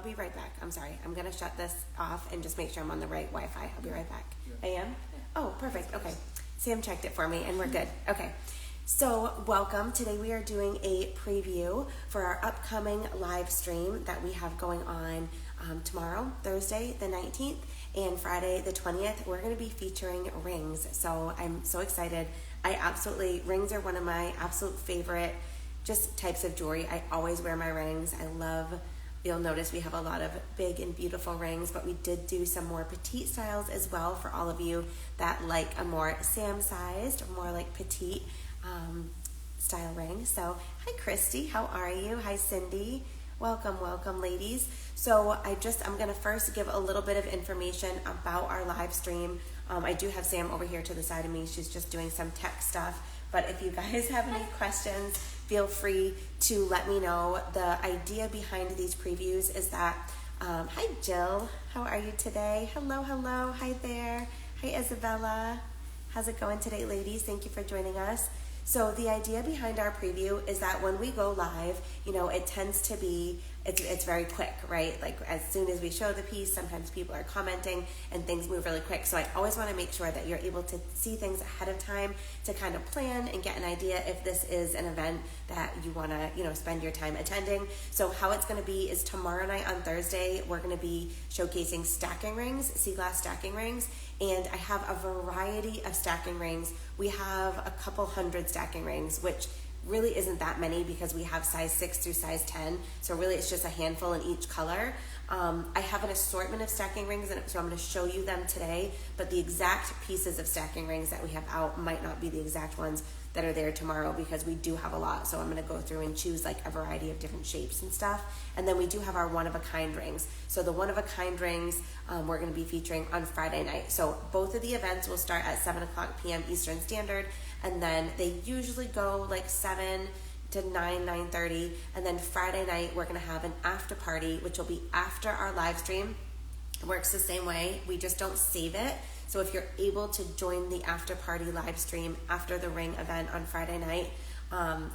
I'll be right back. I'm sorry. I'm going to shut this off and just make sure I'm on the right Wi-Fi. I'll be right back. Yeah. I am? Yeah. Oh, perfect. Okay. Sam checked it for me and we're good. Okay. So welcome. Today we are doing a preview for our upcoming live stream that we have going on tomorrow, Thursday the 19th, and Friday the 20th. We're going to be featuring rings. So I'm so excited. Rings are one of my absolute favorite just types of jewelry. I always wear my rings. You'll notice we have a lot of big and beautiful rings, but we did do some more petite styles as well for all of you that like a more Sam-sized or more like petite style ring. So hi Christy, how are you? Hi Cindy, welcome ladies. So I'm gonna first give a little bit of information about our live stream. I do have Sam over here to the side of me. She's just doing some tech stuff, but if you guys have any questions, feel free to let me know. The idea behind these previews is that, hi Jill, how are you today? Hello, hi there. Hi Isabella, how's it going today ladies? Thank you for joining us. So the idea behind our preview is that when we go live, it tends to be, it's very quick, right? Like as soon as we show the piece, sometimes people are commenting and things move really quick. So I always want to make sure that you're able to see things ahead of time to kind of plan and get an idea if this is an event that you want to, spend your time attending. So how it's going to be is tomorrow night on Thursday, we're going to be showcasing stacking rings, sea glass stacking rings. And I have a variety of stacking rings. We have a couple hundred stacking rings, which really isn't that many because we have size 6 through size 10. So really it's just a handful in each color. I have an assortment of stacking rings, and so I'm going to show you them today, but the exact pieces of stacking rings that we have out might not be the exact ones that are there tomorrow because we do have a lot. So I'm going to go through and choose like a variety of different shapes and stuff. And then we do have our one-of-a-kind rings. So the one-of-a-kind rings we're going to be featuring on Friday night. So both of the events will start at 7 o'clock p.m. Eastern Standard, and then they usually go like 7 to 9:30, and then Friday night we're going to have an after party, which will be after our live stream. It works the same way, we just don't save it. So if you're able to join the after party live stream after the ring event on Friday night,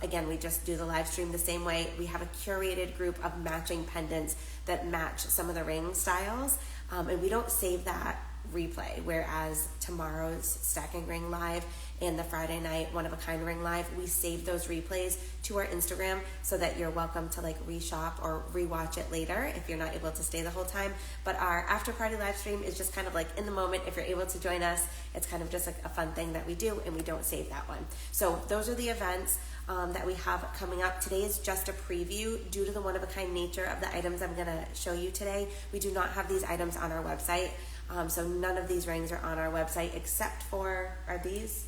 again, we just do the live stream the same way. We have a curated group of matching pendants that match some of the ring styles, and we don't save that replay, whereas tomorrow's stacking ring live and the Friday night one-of-a-kind ring live, we save those replays to our Instagram so that you're welcome to like reshop or rewatch it later if you're not able to stay the whole time. But our after party live stream is just kind of like in the moment. If you're able to join us, it's kind of just like a fun thing that we do, and we don't save that one. So those are the events that we have coming up. Today is just a preview due to the one-of-a-kind nature of the items I'm going to show you today. We do not have these items on our website. So none of these rings are on our website except for, are these?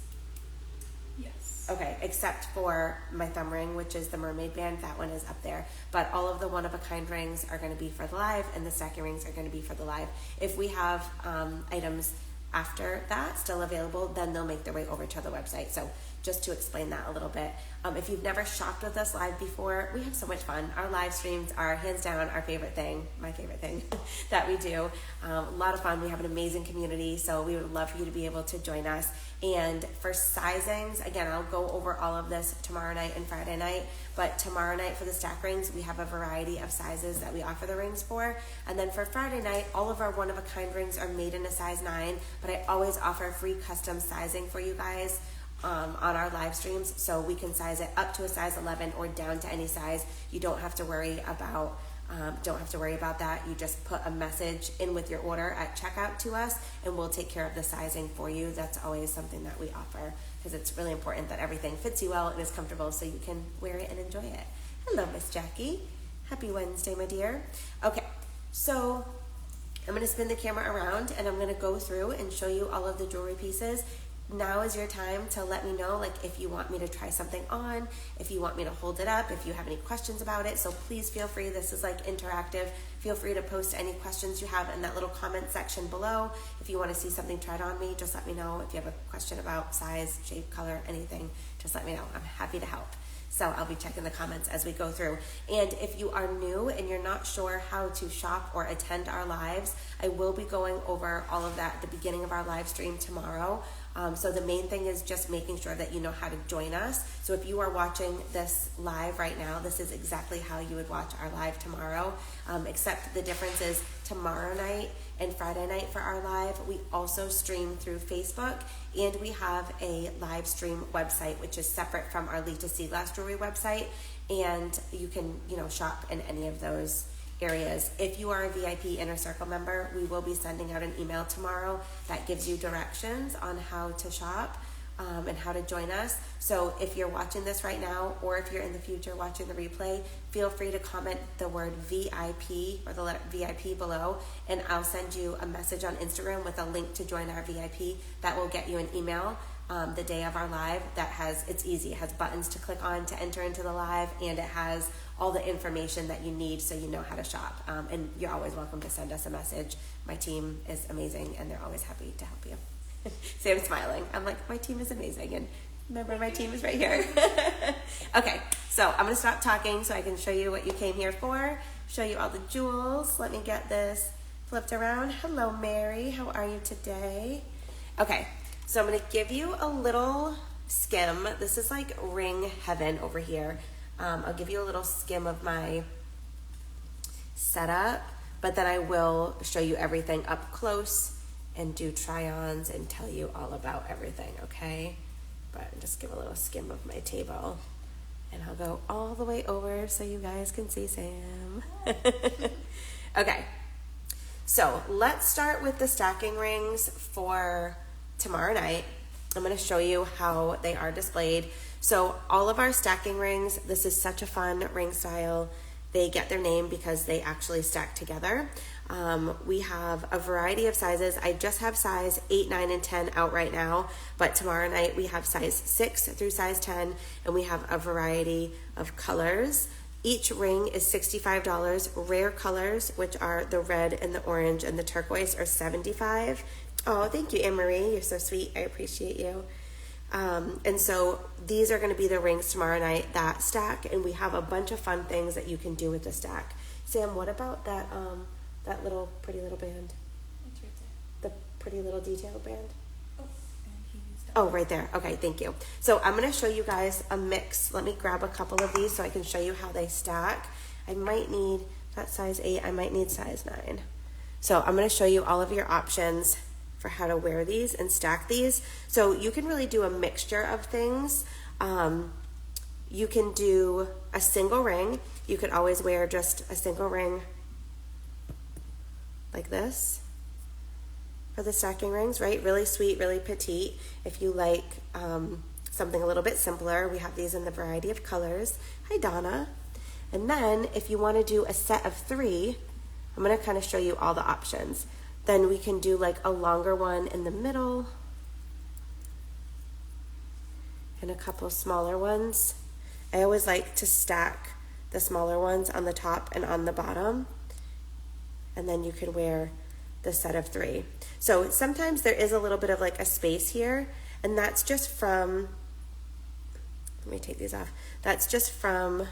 Yes. Okay, except for my thumb ring, which is the mermaid band. That one is up there. But all of the one-of-a-kind rings are going to be for the live, and the stacking rings are going to be for the live. If we have items after that still available, then they'll make their way over to the website. So just to explain that a little bit. If you've never shopped with us live before, we have so much fun. Our live streams are hands down our favorite thing, my favorite thing that we do. A lot of fun. We have an amazing community, so we would love for you to be able to join us. And for sizings, again, I'll go over all of this tomorrow night and Friday night, but tomorrow night for the stack rings, we have a variety of sizes that we offer the rings for. And then for Friday night, all of our one-of-a-kind rings are made in a size 9, but I always offer free custom sizing for you guys on our live streams, so we can size it up to a size 11 or down to any size. You don't have to worry about that. You just put a message in with your order at checkout to us, and we'll take care of the sizing for you. That's always something that we offer because it's really important that everything fits you well and is comfortable so you can wear it and enjoy it. Hello, Miss Jackie. Happy Wednesday, my dear. Okay, so I'm going to spin the camera around and I'm going to go through and show you all of the jewelry pieces. Now is your time to let me know, like if you want me to try something on, if you want me to hold it up, if you have any questions about it. So please feel free. This is like interactive. Feel free to post any questions you have in that little comment section below. If you want to see something tried on me, just let me know. If you have a question about size, shape, color, anything, just let me know. I'm happy to help. So I'll be checking the comments as we go through. And if you are new and you're not sure how to shop or attend our lives, I will be going over all of that at the beginning of our live stream tomorrow. So the main thing is just making sure that you know how to join us. So if you are watching this live right now, this is exactly how you would watch our live tomorrow, except the difference is tomorrow night and Friday night for our live, we also stream through Facebook, and we have a live stream website, which is separate from our Lita Seaglass Jewelry website, and you can, shop in any of those areas. If you are a VIP Inner Circle member, we will be sending out an email tomorrow that gives you directions on how to shop and how to join us. So if you're watching this right now, or if you're in the future watching the replay, feel free to comment the word VIP or the letter VIP below, and I'll send you a message on Instagram with a link to join our VIP that will get you an email the day of our live. It's easy. It has buttons to click on to enter into the live, and it has all the information that you need so you know how to shop. And you're always welcome to send us a message. My team is amazing, and they're always happy to help you. Sam's smiling. I'm like, my team is amazing, and remember, my team is right here. Okay, so I'm going to stop talking so I can show you what you came here for, show you all the jewels. Let me get this flipped around. Hello, Mary. How are you today? Okay, so I'm going to give you a little skim. This is like ring heaven over here. I'll give you a little skim of my setup, but then I will show you everything up close and do try-ons and tell you all about everything, okay? But just give a little skim of my table, and I'll go all the way over so you guys can see Sam. Okay, so let's start with the stacking rings for tomorrow night. I'm going to show you how they are displayed. So all of our stacking rings, this is such a fun ring style. They get their name because they actually stack together. We have a variety of sizes. I just have size 8, 9, and 10 out right now, but tomorrow night we have size 6 through size 10, and we have a variety of colors. Each ring is $65. Rare colors, which are the red and the orange and the turquoise, are $75. Oh, thank you, Anne-Marie. You're so sweet. I appreciate you. And so these are going to be the rings tomorrow night that stack, and we have a bunch of fun things that you can do with the stack. Sam, what about that little pretty little band? It's right there. The pretty little detailed band? Oh, and he used that. Oh, right there. Okay, thank you. So I'm going to show you guys a mix. Let me grab a couple of these so I can show you how they stack. I might need that size 8. I might need size 9. So I'm going to show you all of your options for how to wear these and stack these. So you can really do a mixture of things. You can do a single ring. You could always wear just a single ring like this for the stacking rings, right? Really sweet, really petite. If you like something a little bit simpler, we have these in the variety of colors. Hi, Donna. And then if you want to do a set of 3, I'm going to kind of show you all the options. Then we can do like a longer one in the middle and a couple smaller ones. I always like to stack the smaller ones on the top and on the bottom, and then you could wear the set of 3. So sometimes there is a little bit of like a space here, and that's just from, let me take these off, that's just from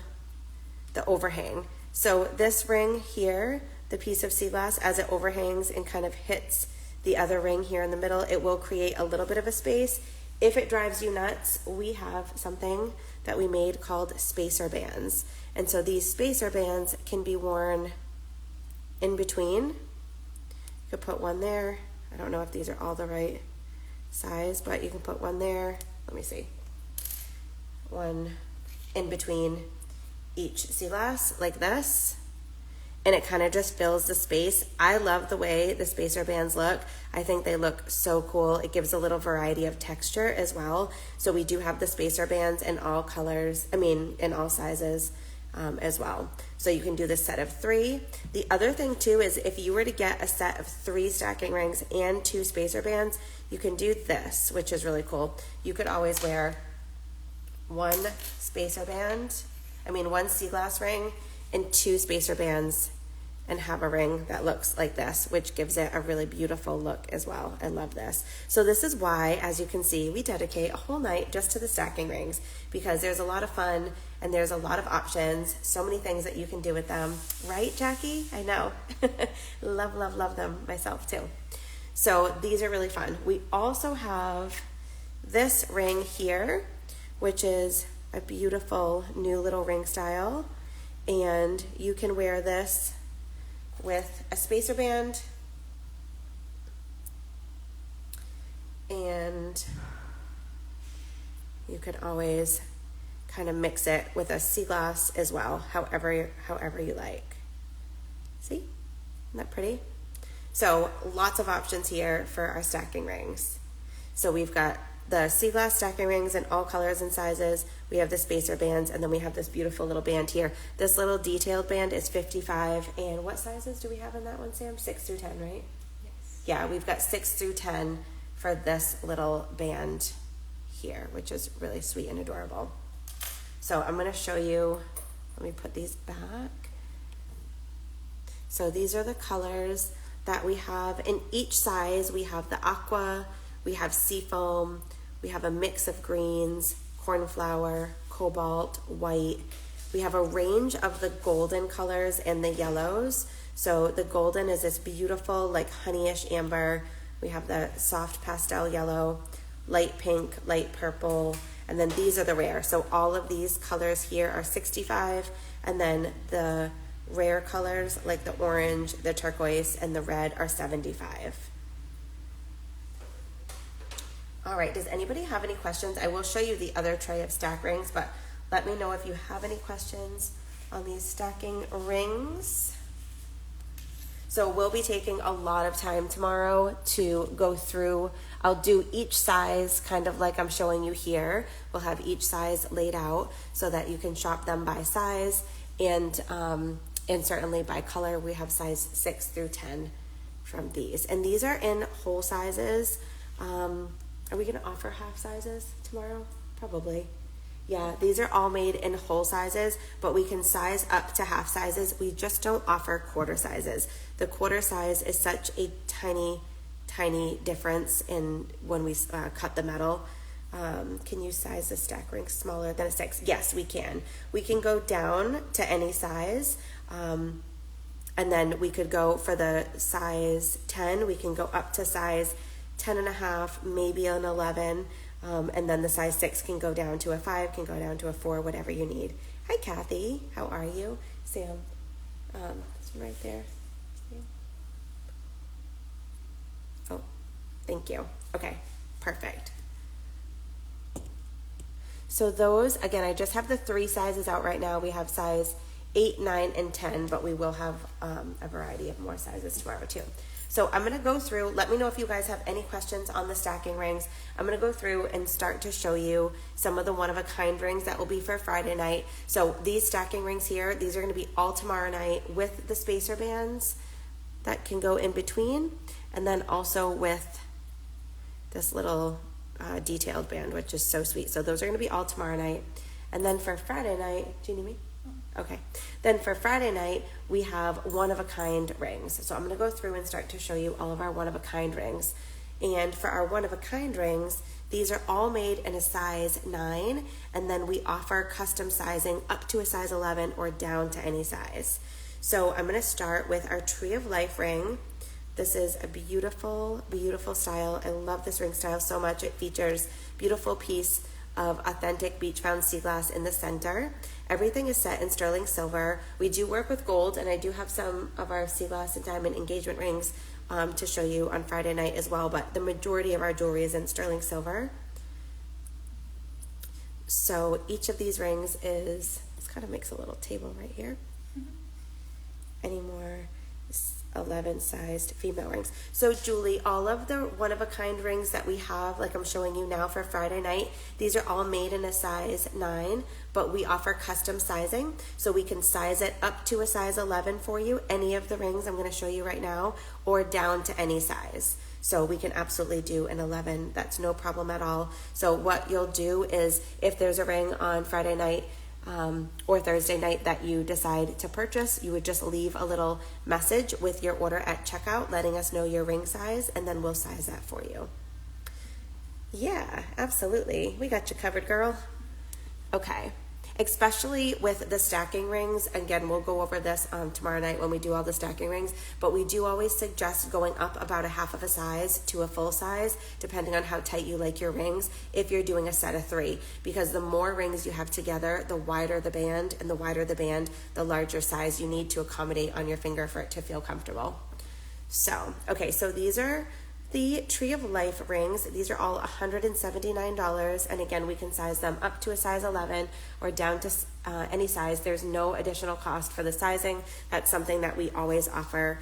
the overhang. So this ring here, the piece of sea glass, as it overhangs and kind of hits the other ring here in the middle, it will create a little bit of a space. If it drives you nuts, we have something that we made called spacer bands. And so these spacer bands can be worn in between. You could put one there. I don't know if these are all the right size, but you can put one there. Let me see. One in between each sea glass like this. And it kind of just fills the space. I love the way the spacer bands look. I think they look so cool. It gives a little variety of texture as well. So we do have the spacer bands in all colors, in all sizes as well. So you can do the set of 3. The other thing too is if you were to get a set of 3 stacking rings and 2 spacer bands, you can do this, which is really cool. You could always wear one spacer band, one sea glass ring and 2 spacer bands, and have a ring that looks like this, which gives it a really beautiful look as well. I love this. So this is why, as you can see, we dedicate a whole night just to the stacking rings, because there's a lot of fun and there's a lot of options, so many things that you can do with them. Right, Jackie? I know. Love, love, love them myself too. So these are really fun. We also have this ring here, which is a beautiful new little ring style. And you can wear this with a spacer band and you can always kind of mix it with a sea glass as well, however you like. See? Isn't that pretty? So lots of options here for our stacking rings. So we've got the sea glass stacking rings in all colors and sizes. We have the spacer bands, and then we have this beautiful little band here. This little detailed band is 55. And what sizes do we have in that one, Sam? 6 through 10, right? Yes. Yeah, we've got 6 through 10 for this little band here, which is really sweet and adorable. So I'm going to show you, let me put these back. So these are the colors that we have. In each size, we have the aqua, we have seafoam, we have a mix of greens, cornflower, cobalt, white. We have a range of the golden colors and the yellows. So the golden is this beautiful, like honeyish amber. We have the soft pastel yellow, light pink, light purple, and then these are the rare. So all of these colors here are 65, and then the rare colors like the orange, the turquoise, and the red are 75. All right, does anybody have any questions? I will show you the other tray of stack rings, but let me know if you have any questions on these stacking rings. So we'll be taking a lot of time tomorrow to go through. I'll do each size kind of like I'm showing you here. We'll have each size laid out so that you can shop them by size and certainly by color. We have size 6 through 10 from these. And these are in whole sizes. Are we going to offer half sizes tomorrow? Probably. Yeah, these are all made in whole sizes, but we can size up to half sizes. We just don't offer quarter sizes. The quarter size is such a tiny, tiny difference in when we cut the metal. Can you size the stack ring smaller than a 6? Yes, we can. We can go down to any size, and then we could go for the size 10. We can go up to size 10.5, maybe an 11, and then the size 6 can go down to a 5, can go down to a 4, whatever you need. Hi, Kathy. How are you? Sam, it's right there. Oh, thank you. Okay, perfect. So those, again, I just have the 3 sizes out right now. We have size 8, 9, and 10, but we will have a variety of more sizes tomorrow too. So I'm going to go through, let me know if you guys have any questions on the stacking rings. I'm going to go through and start to show you some of the one-of-a-kind rings that will be for Friday night. So these stacking rings here, these are going to be all tomorrow night with the spacer bands that can go in between, and then also with this little detailed band, which is so sweet. So those are going to be all tomorrow night. And then for Friday night, do you need me? Okay. Then for Friday night, we have one-of-a-kind rings. So I'm going to go through and start to show you all of our one-of-a-kind rings. And for our one-of-a-kind rings, these are all made in a size 9, and then we offer custom sizing up to a size 11 or down to any size. So I'm going to start with our Tree of Life ring. This is a beautiful, beautiful style. I love this ring style so much. It features a beautiful piece of authentic beach bound sea glass in the center. Everything is set in sterling silver. We do work with gold, and I do have some of our sea glass and diamond engagement rings to show you on Friday night as well, but the majority of our jewelry is in sterling silver. So each of these rings is, this kind of makes a little table right here. Any more 11 sized female rings. So Julie, all of the one-of-a-kind rings that we have, like I'm showing you now for Friday night, these are all made in a size 9, but we offer custom sizing. So we can size it up to a size 11 for you, any of the rings I'm going to show you right now, or down to any size. So we can absolutely do an 11. That's no problem at all. So what you'll do is, if there's a ring on Friday night or Thursday night that you decide to purchase, you would just leave a little message with your order at checkout letting us know your ring size, and then we'll size that for you. Yeah, absolutely. We got you covered, girl. Okay. especially with the stacking rings. Again, we'll go over this tomorrow night when we do all the stacking rings, but we do always suggest going up about a half of a size to a full size, depending on how tight you like your rings, if you're doing a set of 3, because the more rings you have together, the wider the band, and the wider the band, the larger size you need to accommodate on your finger for it to feel comfortable. So, okay, so these are the Tree of Life rings. These are all $179, and again, we can size them up to a size 11 or down to any size. There's no additional cost for the sizing. That's something that we always offer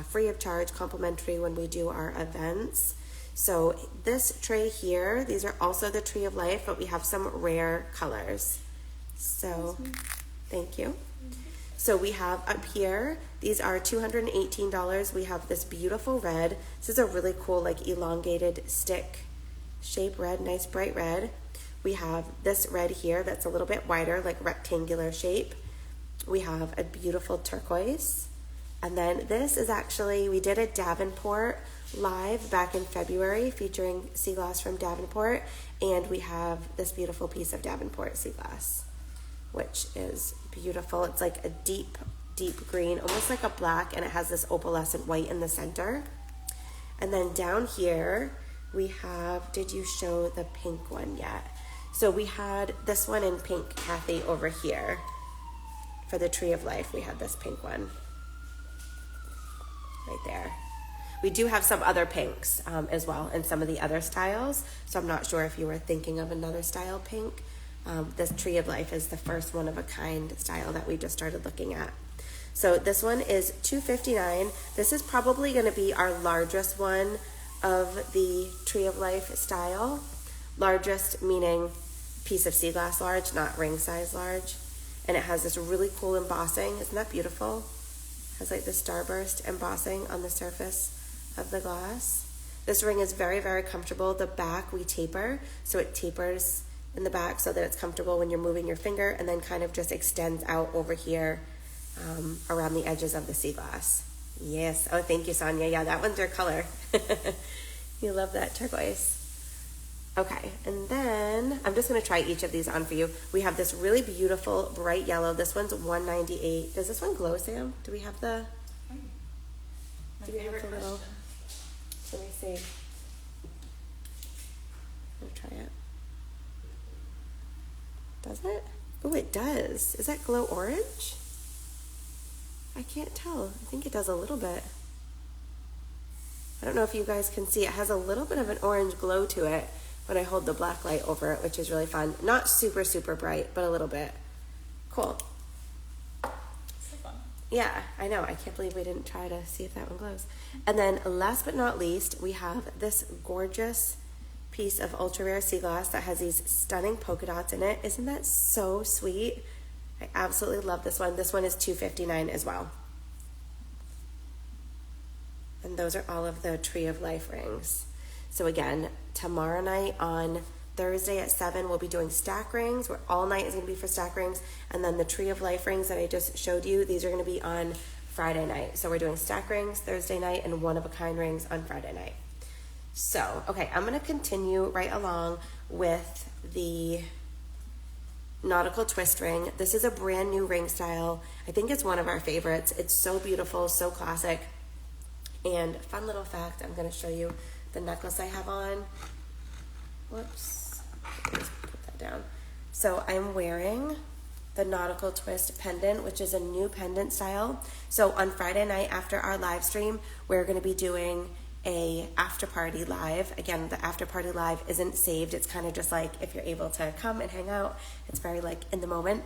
free of charge, complimentary when we do our events. So this tray here, these are also the Tree of Life, but we have some rare colors. So, thank you. So we have up here, these are $218. We have this beautiful red. This is a really cool, like, elongated stick shape red, nice bright red. We have this red here that's a little bit wider, like rectangular shape. We have a beautiful turquoise. And then this is actually, we did a Davenport live back in February featuring sea glass from Davenport. And we have this beautiful piece of Davenport sea glass, which is beautiful. It's like a deep, deep green, almost like a black, and it has this opalescent white in the center. And then down here, we have, did you show the pink one yet? So we had this one in pink, Kathy, over here. For the Tree of Life, we had this pink one. Right there. We do have some other pinks as well in some of the other styles. So I'm not sure if you were thinking of another style pink. This Tree of Life is the first one of a kind style that we just started looking at. So this one is $259. This is probably going to be our largest one of the Tree of Life style. Largest meaning piece of sea glass large, not ring size large. And it has this really cool embossing. Isn't that beautiful? It has like the starburst embossing on the surface of the glass. This ring is very, very comfortable. The back we taper, so it tapers in the back so that it's comfortable when you're moving your finger, and then kind of just extends out over here around the edges of the sea glass. Yes. Oh, thank you, Sonia. Yeah, that one's your color. You love that turquoise. Okay, and then I'm just going to try each of these on for you. We have this really beautiful bright yellow. This one's $198. Does this one glow, Sam? Do we have the... My favorite question. Let me see. Let me try it. Does it? Oh, it does. Is that glow orange? I can't tell. I think it does a little bit. I don't know if you guys can see. It has a little bit of an orange glow to it when I hold the black light over it, which is really fun. Not super, super bright, but a little bit. Cool. So fun. Yeah, I know. I can't believe we didn't try to see if that one glows. And then last but not least, we have this gorgeous piece of ultra rare sea glass that has these stunning polka dots in it. Isn't that so sweet? I absolutely love this one. This one is $259 as well. And those are all of the Tree of Life rings. So again, tomorrow night on Thursday at 7, we'll be doing stack rings, where all night is going to be for stack rings. And then the Tree of Life rings that I just showed you, these are going to be on Friday night. So we're doing stack rings Thursday night and one-of-a-kind rings on Friday night. So, okay, I'm going to continue right along with the nautical twist ring. This is a brand new ring style. I think it's one of our favorites. It's so beautiful, so classic. And fun little fact, I'm going to show you the necklace I have on. Whoops. Let's put that down. So I'm wearing the nautical twist pendant, which is a new pendant style. So on Friday night after our live stream, we're going to be doing a after party live. Again, the after party live isn't saved. It's kind of just like if you're able to come and hang out. It's very like in the moment.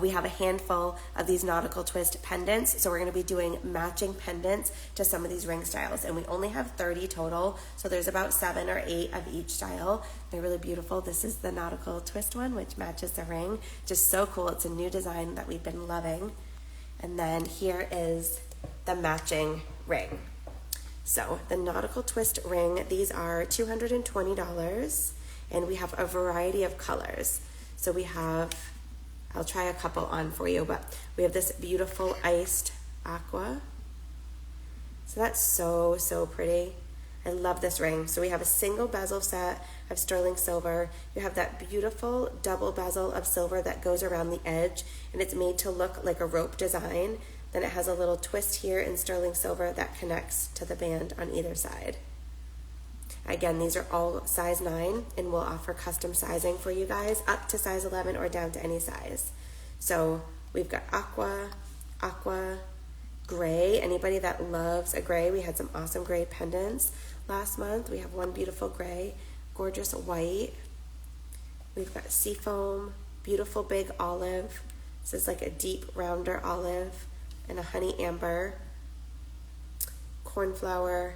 We have a handful of these nautical twist pendants. So we're going to be doing matching pendants to some of these ring styles. And we only have 30 total. So there's about 7 or 8 of each style. They're really beautiful. This is the nautical twist one, which matches the ring. Just so cool. It's a new design that we've been loving. And then here is the matching ring. So the nautical twist ring, these are $220, and we have a variety of colors. So we have, I'll try a couple on for you, but we have this beautiful iced aqua. So that's so, so pretty. I love this ring. So we have a single bezel set of sterling silver. You have that beautiful double bezel of silver that goes around the edge, and it's made to look like a rope design. Then it has a little twist here in sterling silver that connects to the band on either side. Again, these are all size 9, and we'll offer custom sizing for you guys up to size 11 or down to any size. So we've got aqua, gray. Anybody that loves a gray, we had some awesome gray pendants last month. We have one beautiful gray, gorgeous white. We've got seafoam, beautiful big olive. This is like a deep rounder olive, and a honey amber, cornflower,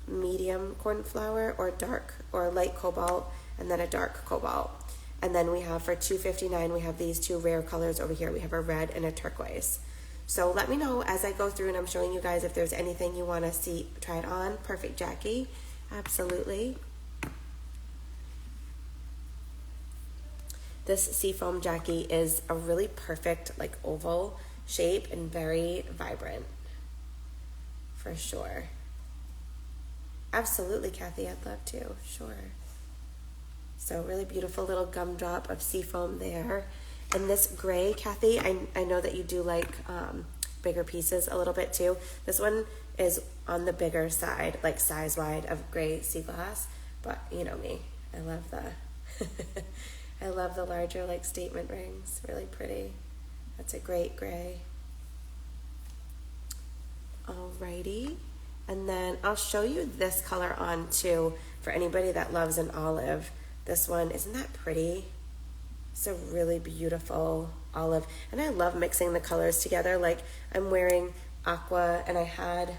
medium cornflower, or dark or light cobalt, and then a dark cobalt. And then we have for $2.59, we have these two rare colors over here. We have a red and a turquoise. So let me know as I go through and I'm showing you guys if there's anything you want to see, try it on. Perfect, Jackie. Absolutely. This seafoam, Jackie, is a really perfect like oval shape and very vibrant for sure. Absolutely, Kathy, I'd love to, sure. So really beautiful little gumdrop of seafoam there. And this gray, Kathy, I know that you do like bigger pieces a little bit too. This one is on the bigger side, like size wide of gray sea glass, but you know me, I love the I love the larger like statement rings, really pretty. That's a great gray. Alrighty. And then I'll show you this color on too for anybody that loves an olive. This one, isn't that pretty? It's a really beautiful olive. And I love mixing the colors together. Like I'm wearing aqua and I had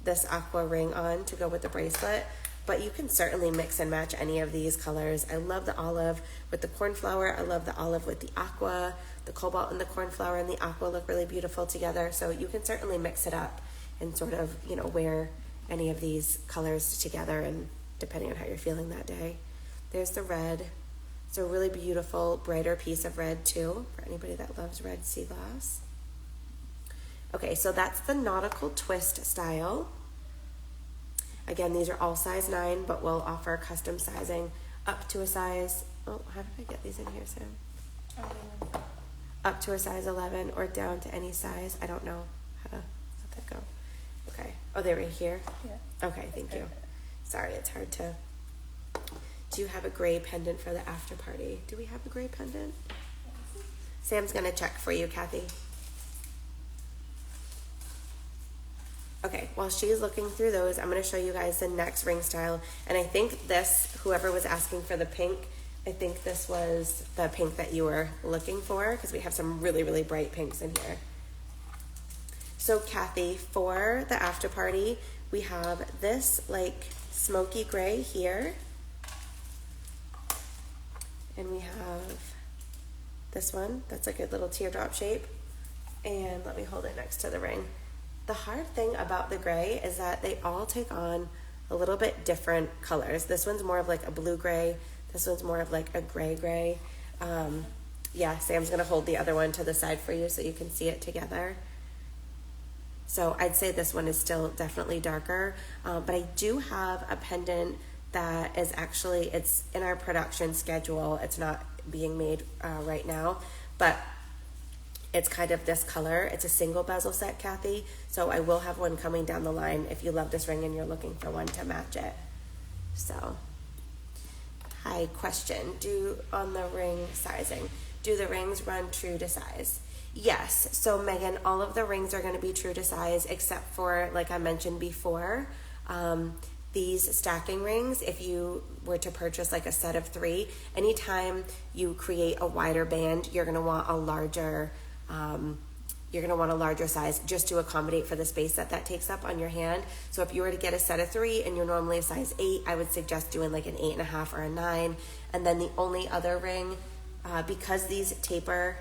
this aqua ring on to go with the bracelet, but you can certainly mix and match any of these colors. I love the olive with the cornflower. I love the olive with the aqua. The cobalt and the cornflower and the aqua look really beautiful together. So you can certainly mix it up and sort of, you know, wear any of these colors together, and depending on how you're feeling that day. There's the red. It's a really beautiful, brighter piece of red too, for anybody that loves red sea glass. Okay, so that's the nautical twist style. Again, these are all size 9, but we'll offer custom sizing up to a size, oh, how did I get these in here, Sam? Up to a size 11 or down to any size. I don't know how to let that go. Okay. Oh, they're right here? Yeah. Okay, thank you. Sorry, it's hard to... Do you have a gray pendant for the after party? Do we have a gray pendant? Sam's going to check for you, Kathy. Okay, while she's looking through those, I'm going to show you guys the next ring style. And I think this, whoever was asking for the pink, I think this was the pink that you were looking for, because we have some really, really bright pinks in here. So Kathy, for the after party, we have this like smoky gray here. And we have this one, that's like a little teardrop shape. And let me hold it next to the ring. The hard thing about the gray is that they all take on a little bit different colors. This one's more of like a blue gray. This one's more of like a gray. Yeah, Sam's gonna hold the other one to the side for you so you can see it together. So I'd say this one is still definitely darker, but I do have a pendant that is actually, it's in our production schedule. It's not being made right now, but it's kind of this color. It's a single bezel set, Kathy. So I will have one coming down the line if you love this ring and you're looking for one to match it. So, hi, question. On the ring sizing, do the rings run true to size? Yes. So Megan, all of the rings are going to be true to size except for, like I mentioned before, these stacking rings. If you were to purchase like a set of 3, anytime you create a wider band, you're going to want a larger size just to accommodate for the space that takes up on your hand. So if you were to get a set of 3 and you're normally a size 8, I would suggest doing like an 8.5 or a 9. And then the only other ring, because these taper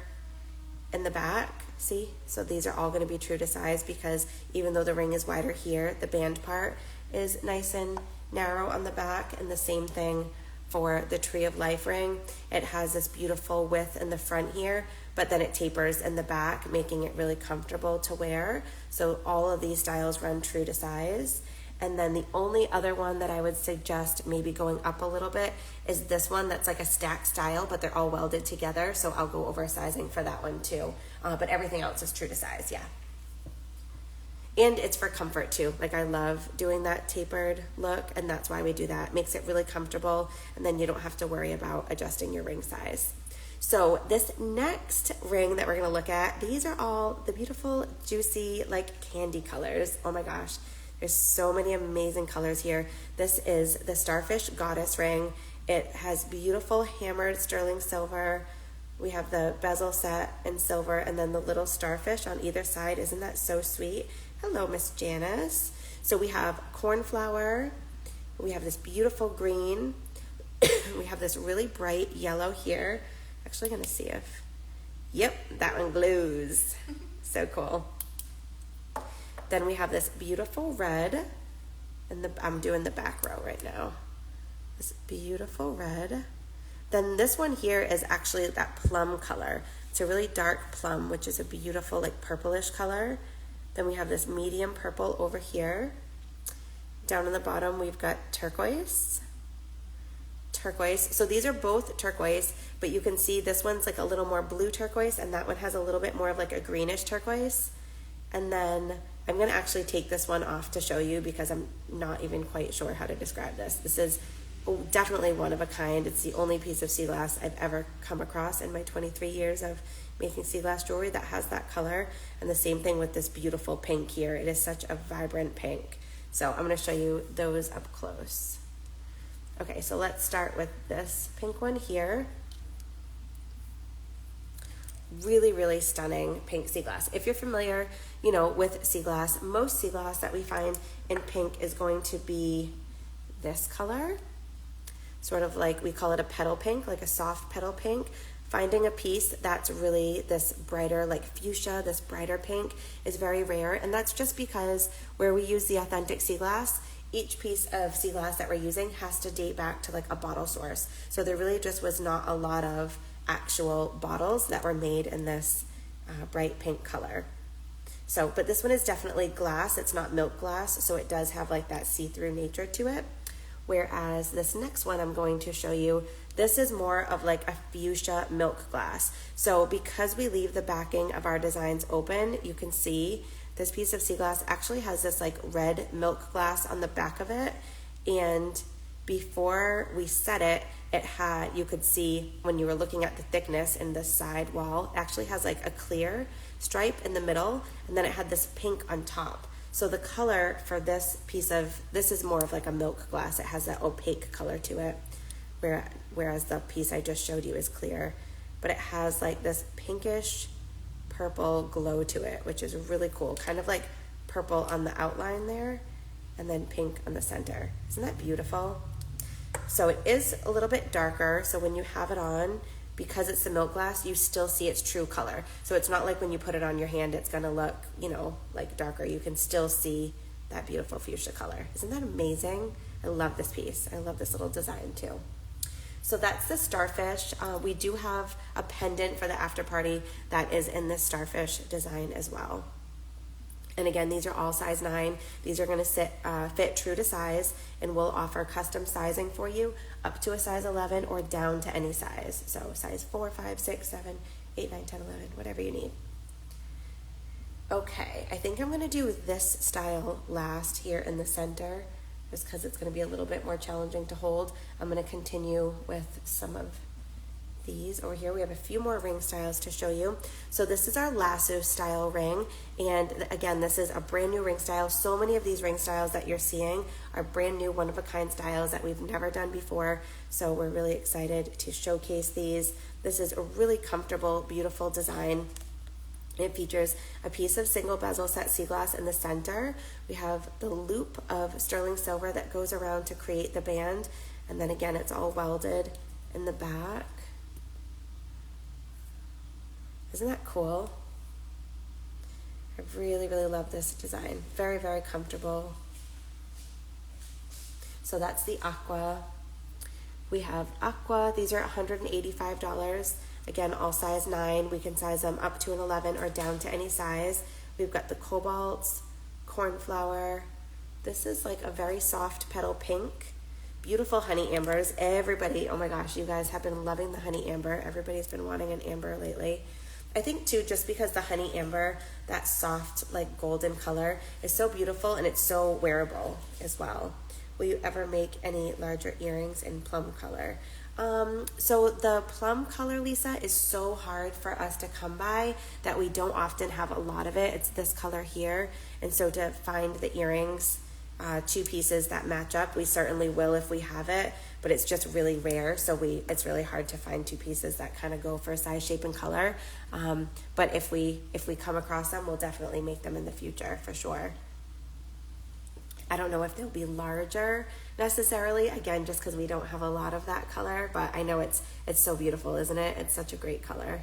in the back, see? So these are all going to be true to size, because even though the ring is wider here, the band part is nice and narrow on the back. And the same thing for the Tree of Life ring. It has this beautiful width in the front here, but then it tapers in the back, making it really comfortable to wear. So all of these styles run true to size. And then the only other one that I would suggest maybe going up a little bit is this one that's like a stack style, but they're all welded together. So I'll go over sizing for that one too. But everything else is true to size, yeah. And it's for comfort too. Like I love doing that tapered look, and that's why we do that. It makes it really comfortable, and then you don't have to worry about adjusting your ring size. So this next ring that we're gonna look at, these are all the beautiful, juicy, like candy colors. Oh my gosh, there's so many amazing colors here. This is the Starfish Goddess ring. It has beautiful hammered sterling silver. We have the bezel set in silver, and then the little starfish on either side. Isn't that so sweet? Hello, Miss Janice. So we have cornflower. We have this beautiful green. We have this really bright yellow here. Actually gonna see if, yep, that one glues. So cool. Then we have this beautiful red, and I'm doing the back row right now. This beautiful red. Then this one here is actually that plum color. It's a really dark plum, which is a beautiful like purplish color. Then we have this medium purple over here. Down on the bottom, we've got turquoise. So these are both turquoise, but you can see this one's like a little more blue turquoise, and that one has a little bit more of like a greenish turquoise. And then I'm gonna actually take this one off to show you because I'm not even quite sure how to describe this. This is definitely one of a kind. It's the only piece of sea glass I've ever come across in my 23 years of making sea glass jewelry that has that color. And the same thing with this beautiful pink here. It is such a vibrant pink. So I'm gonna show you those up close. Okay, so let's start with this pink one here. Really, really stunning pink sea glass. If you're familiar, with sea glass, most sea glass that we find in pink is going to be this color. Sort of like, we call it a petal pink, like a soft petal pink. Finding a piece that's really this brighter, like fuchsia, this brighter pink is very rare. And that's just because where we use the authentic sea glass, each piece of sea glass that we're using has to date back to like a bottle source. So there really just was not a lot of actual bottles that were made in this bright pink color. So, but this one is definitely glass. It's not milk glass, so it does have like that see-through nature to it. Whereas this next one I'm going to show you, this is more of like a fuchsia milk glass. So because we leave the backing of our designs open, you can see this piece of sea glass actually has this like red milk glass on the back of it. And before we set it, you could see when you were looking at the thickness in the side wall, it actually has like a clear stripe in the middle, and then it had this pink on top. So the color for this is more of like a milk glass. It has that opaque color to it, whereas the piece I just showed you is clear. But it has like this pinkish purple glow to it, which is really cool. Kind of like purple on the outline there, and then pink on the center. Isn't that beautiful? So it is a little bit darker, so when you have it on, because it's the milk glass, you still see its true color. So it's not like when you put it on your hand, it's gonna look, like darker. You can still see that beautiful fuchsia color. Isn't that amazing? I love this piece. I love this little design too. So that's the starfish. We do have a pendant for the after party that is in this starfish design as well. And again, these are all size 9. These are gonna fit true to size, and we'll offer custom sizing for you up to a size 11 or down to any size. So size 4, 5, 6, 7, 8, 9, 10, 11, whatever you need. Okay, I think I'm gonna do this style last here in the center, just because it's gonna be a little bit more challenging to hold. I'm gonna continue with some of these over here. We have a few more ring styles to show you. So this is our lasso style ring, and again, this is a brand new ring style. So many of these ring styles that you're seeing are brand new, one-of-a-kind styles that we've never done before, so we're really excited to showcase these. This is a really comfortable, beautiful design. It features a piece of single bezel set sea glass in the center. We have the loop of sterling silver that goes around to create the band, and then again, it's all welded in the back. Isn't that cool? I really, really love this design. Very, very comfortable. So that's the aqua. We have aqua. These are $185. Again, all size 9. We can size them up to an 11 or down to any size. We've got the cobalts, cornflower, This is like a very soft petal pink. Beautiful honey ambers. Everybody, oh my gosh, you guys have been loving the honey amber. Everybody's been wanting an amber lately. I think too, just because the honey amber, that soft like golden color is so beautiful and it's so wearable as well. Will you ever make any larger earrings in plum color? So the plum color, Lisa, is so hard for us to come by that we don't often have a lot of it. It's this color here. And so to find the earrings, 2 pieces that match up, we certainly will if we have it, but it's just really rare. So it's really hard to find 2 pieces that kind of go for size, shape, and color. But if we come across them, we'll definitely make them in the future for sure. I don't know if they'll be larger necessarily, again, just because we don't have a lot of that color, but I know it's so beautiful, isn't it? It's such a great color.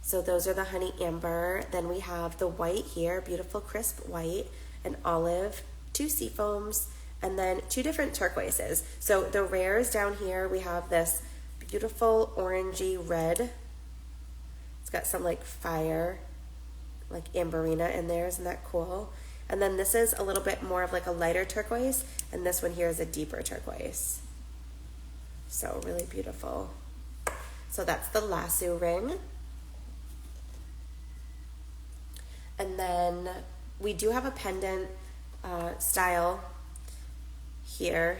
So those are the honey amber. Then we have the white here, beautiful crisp white, an olive, 2 seafoams, and then 2 different turquoises. So the rares down here, we have this beautiful orangey red. It's got some like fire, like amberina in there. Isn't that cool? And then this is a little bit more of like a lighter turquoise, and this one here is a deeper turquoise. So really beautiful. So that's the lasso ring. And then we do have a pendant style here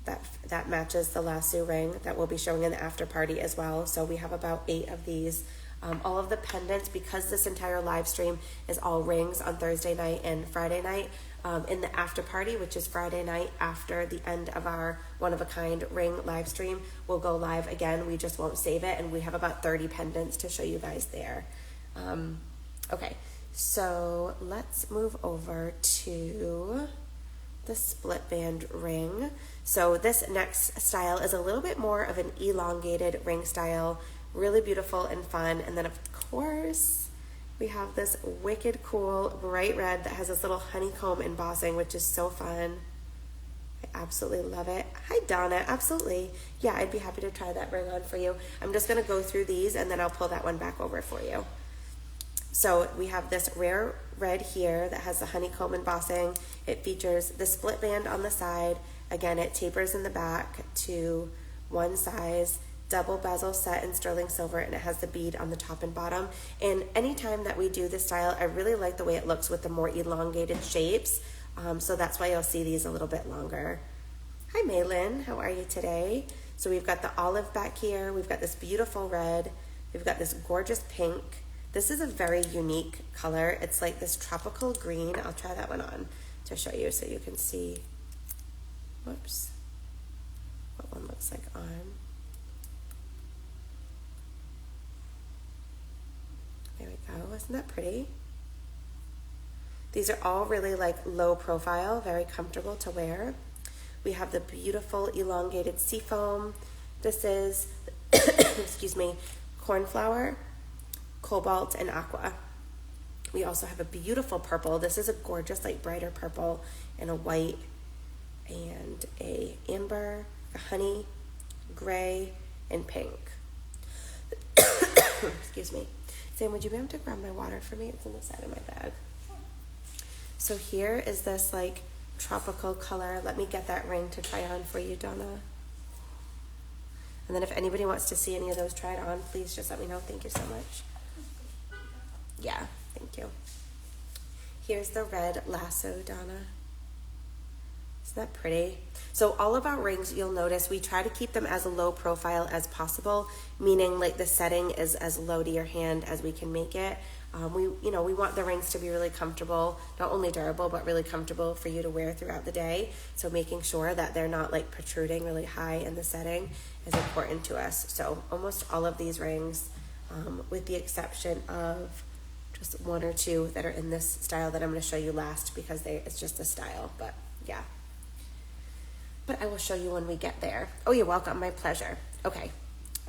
that matches the lasso ring that we'll be showing in the after party as well. So we have about 8 of these. All of the pendants, because this entire live stream is all rings on Thursday night and Friday night, in the after party, which is Friday night after the end of our one-of-a-kind ring live stream, we'll go live again. We just won't save it, and we have about 30 pendants to show you guys there. Okay, so let's move over to the split band ring. So this next style is a little bit more of an elongated ring style, really beautiful and fun. And then of course we have this wicked cool bright red that has this little honeycomb embossing, which is so fun. I absolutely love it. Hi Donna, absolutely. Yeah, I'd be happy to try that ring on for you. I'm just gonna go through these and then I'll pull that one back over for you. So we have this rare red here that has the honeycomb embossing. It features the split band on the side. Again, it tapers in the back to one size, double bezel set in sterling silver, and it has the bead on the top and bottom. And anytime that we do this style, I really like the way it looks with the more elongated shapes. So that's why you'll see these a little bit longer. Hi Maylin, how are you today? So we've got the olive back here. We've got this beautiful red. We've got this gorgeous pink. This is a very unique color. It's like this tropical green. I'll try that one on to show you so you can see, whoops, what one looks like on. There we go, isn't that pretty? These are all really like low profile, very comfortable to wear. We have the beautiful elongated seafoam. This is, excuse me, cornflower, cobalt, and aqua. We also have a beautiful purple. This is a gorgeous, like brighter purple, and a white, and a amber, a honey, gray, and pink. Excuse me. Sam, would you be able to grab my water for me? It's on the side of my bag. So here is this like tropical color. Let me get that ring to try on for you, Donna. And then if anybody wants to see any of those tried on, please just let me know. Thank you so much. Yeah, thank you. Here's the red lasso, Donna. Isn't that pretty? So all of our rings, you'll notice we try to keep them as low profile as possible, meaning like the setting is as low to your hand as we can make it. We want the rings to be really comfortable, not only durable, but really comfortable for you to wear throughout the day. So making sure that they're not like protruding really high in the setting is important to us. So almost all of these rings, with the exception of just 1 or 2 that are in this style that I'm going to show you last because it's just a style, but yeah. But I will show you when we get there. Oh, you're welcome. My pleasure. Okay.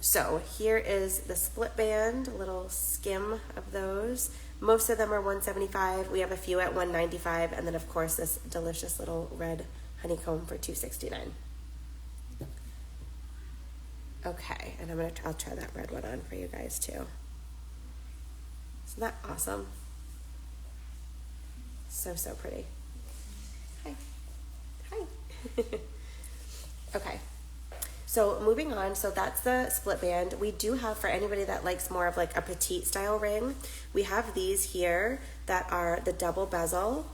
So here is the split band, a little skim of those. Most of them are $175. We have a few at $195, and then of course this delicious little red honeycomb for $269. Okay, and I'll try that red one on for you guys too. Isn't that awesome? So, so pretty. Hi. Hi. Okay. So moving on, so that's the split band. We do have, for anybody that likes more of like a petite style ring, we have these here that are the double bezel,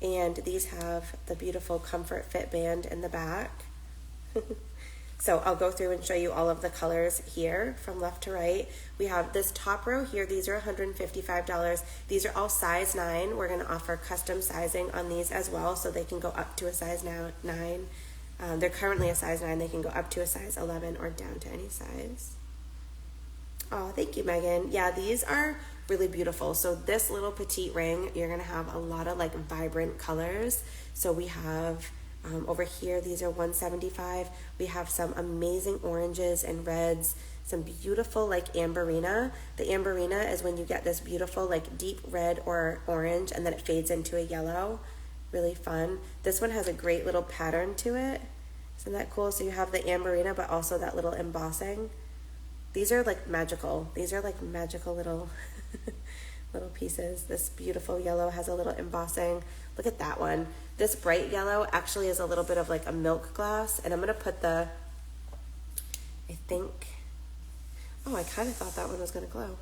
and these have the beautiful Comfort Fit band in the back. So I'll go through and show you all of the colors here from left to right. We have this top row here. These are $155. These are all size 9. We're going to offer custom sizing on these as well, so they can go up to a size 9. They're currently a size 9. They can go up to a size 11 or down to any size. Oh, thank you, Megan. Yeah, these are really beautiful. So this little petite ring, you're going to have a lot of like vibrant colors. So we have over here, these are $175. We have some amazing oranges and reds, some beautiful like amberina. The amberina is when you get this beautiful like deep red or orange and then it fades into a yellow. Really fun. This one has a great little pattern to it. Isn't that cool? So you have the amberina, but also that little embossing. These are like magical. These are like magical little little pieces. This beautiful yellow has a little embossing. Look at that one. This bright yellow actually is a little bit of like a milk glass, and I'm gonna put the, I think, oh, I kind of thought that one was gonna glow.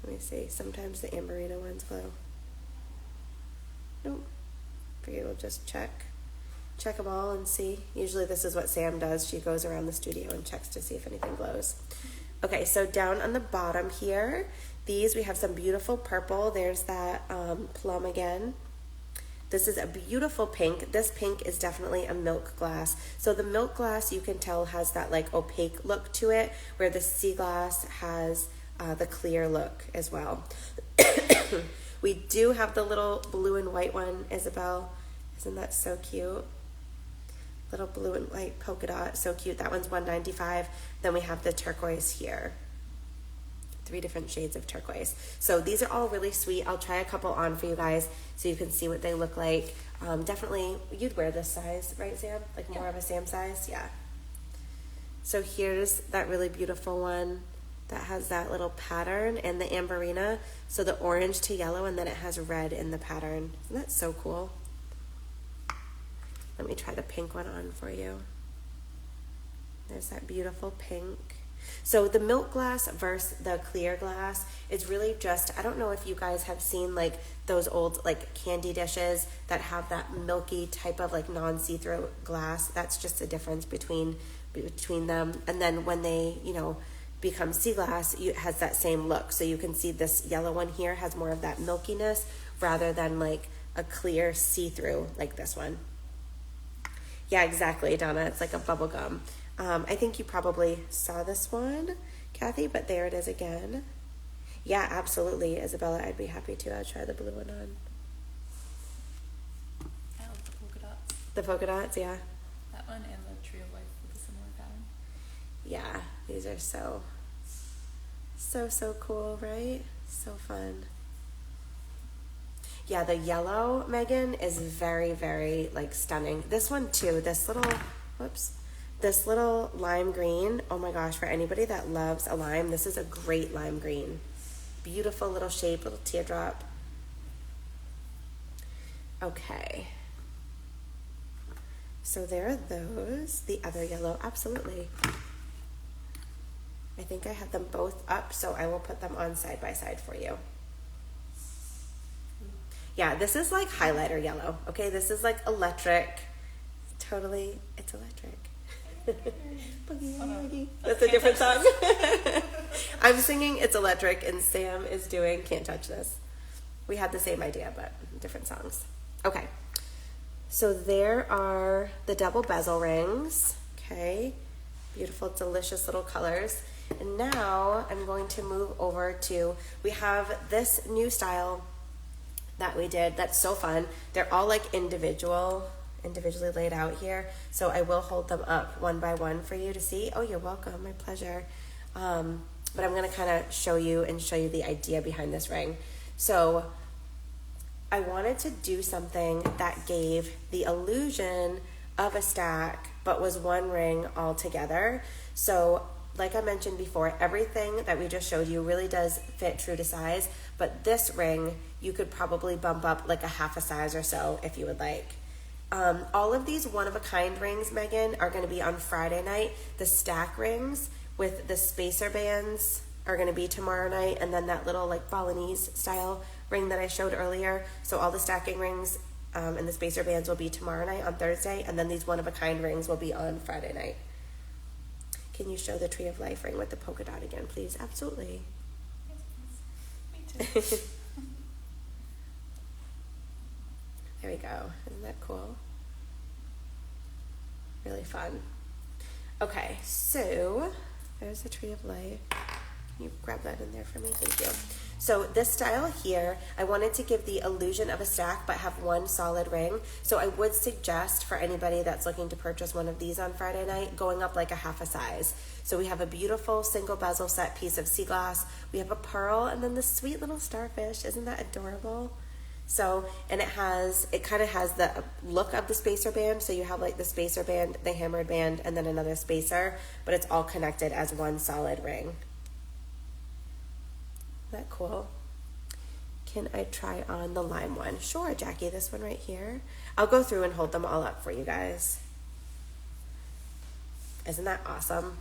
Let me see. Sometimes the amberina ones glow. Nope. Figured we'll just check them all and see. Usually this is what Sam does. She goes around the studio and checks to see if anything glows. Okay, so down on the bottom here, these, we have some beautiful purple. There's that plum again. This is a beautiful pink. This pink is definitely a milk glass. So the milk glass, you can tell, has that like opaque look to it, where the sea glass has the clear look as well. We do have the little blue and white one, Isabel. Isn't that so cute? Little blue and white polka dot, so cute. That one's $195. Then we have the turquoise here. 3 different shades of turquoise. So these are all really sweet. I'll try a couple on for you guys so you can see what they look like. Definitely, you'd wear this size, right, Sam? Like more of a Sam size? Yeah. So here's that really beautiful one that has that little pattern and the amberina. So the orange to yellow, and then it has red in the pattern. Isn't that so cool? Let me try the pink one on for you. There's that beautiful pink. So the milk glass versus the clear glass is really just, I don't know if you guys have seen like those old like candy dishes that have that milky type of like non-see-through glass. That's just the difference between them. And then when they, you know, become sea glass, it has that same look. So you can see this yellow one here has more of that milkiness rather than like a clear see-through like this one. Yeah, exactly, Donna. It's like a bubble gum. I think you probably saw this one, Kathy, but there it is again. Yeah, absolutely, Isabella. I'd be happy to. I'll try the blue one on. I love the polka dots. The polka dots, yeah. That one and the tree of life with a similar pattern. Yeah, these are so cool, right? So fun. Yeah, the yellow, Megan, is very, very like stunning. This one too, this little lime green, oh my gosh, for anybody that loves a lime, this is a great lime green. Beautiful little shape, little teardrop. Okay. So there are those. The other yellow, absolutely. I think I have them both up, so I will put them on side by side for you. Yeah, this is like highlighter yellow, okay? This is like electric. Totally, it's electric. Boogie, boogie. That's a different song. I'm singing It's Electric, and Sam is doing Can't Touch This. We had the same idea, but different songs. Okay, so there are the double bezel rings, okay? Beautiful, delicious little colors. And now I'm going to move over to, we have this new style that we did that's so fun. They're all like individually laid out here, so I will hold them up one by one for you to see. Oh, you're welcome. My pleasure. But I'm going to kind of show you the idea behind this ring. So I wanted to do something that gave the illusion of a stack but was one ring all together. So like I mentioned before, everything that we just showed you really does fit true to size, but this ring you could probably bump up like a half a size or so if you would like. All of these one-of-a-kind rings, Megan, are going to be on Friday night. The stack rings with the spacer bands are going to be tomorrow night, and then that little like Balinese style ring that I showed earlier. So all the stacking rings and the spacer bands will be tomorrow night on Thursday, and then these one-of-a-kind rings will be on Friday night. Can you show the Tree of Life ring with the polka dot again, please? Absolutely. Me too. There we go. Isn't that cool? Really fun. Okay, so there's the Tree of Life. Can you grab that in there for me? Thank you. So this style here, I wanted to give the illusion of a stack but have one solid ring. So I would suggest for anybody that's looking to purchase one of these on Friday night, going up like a half a size. So we have a beautiful single bezel set piece of sea glass. We have a pearl and then this sweet little starfish. Isn't that adorable? So, and it kind of has the look of the spacer band. So you have like the spacer band, the hammered band, and then another spacer, but it's all connected as one solid ring. Isn't that cool? Can I try on the lime one? Sure, Jackie, this one right here. I'll go through and hold them all up for you guys. Isn't that awesome?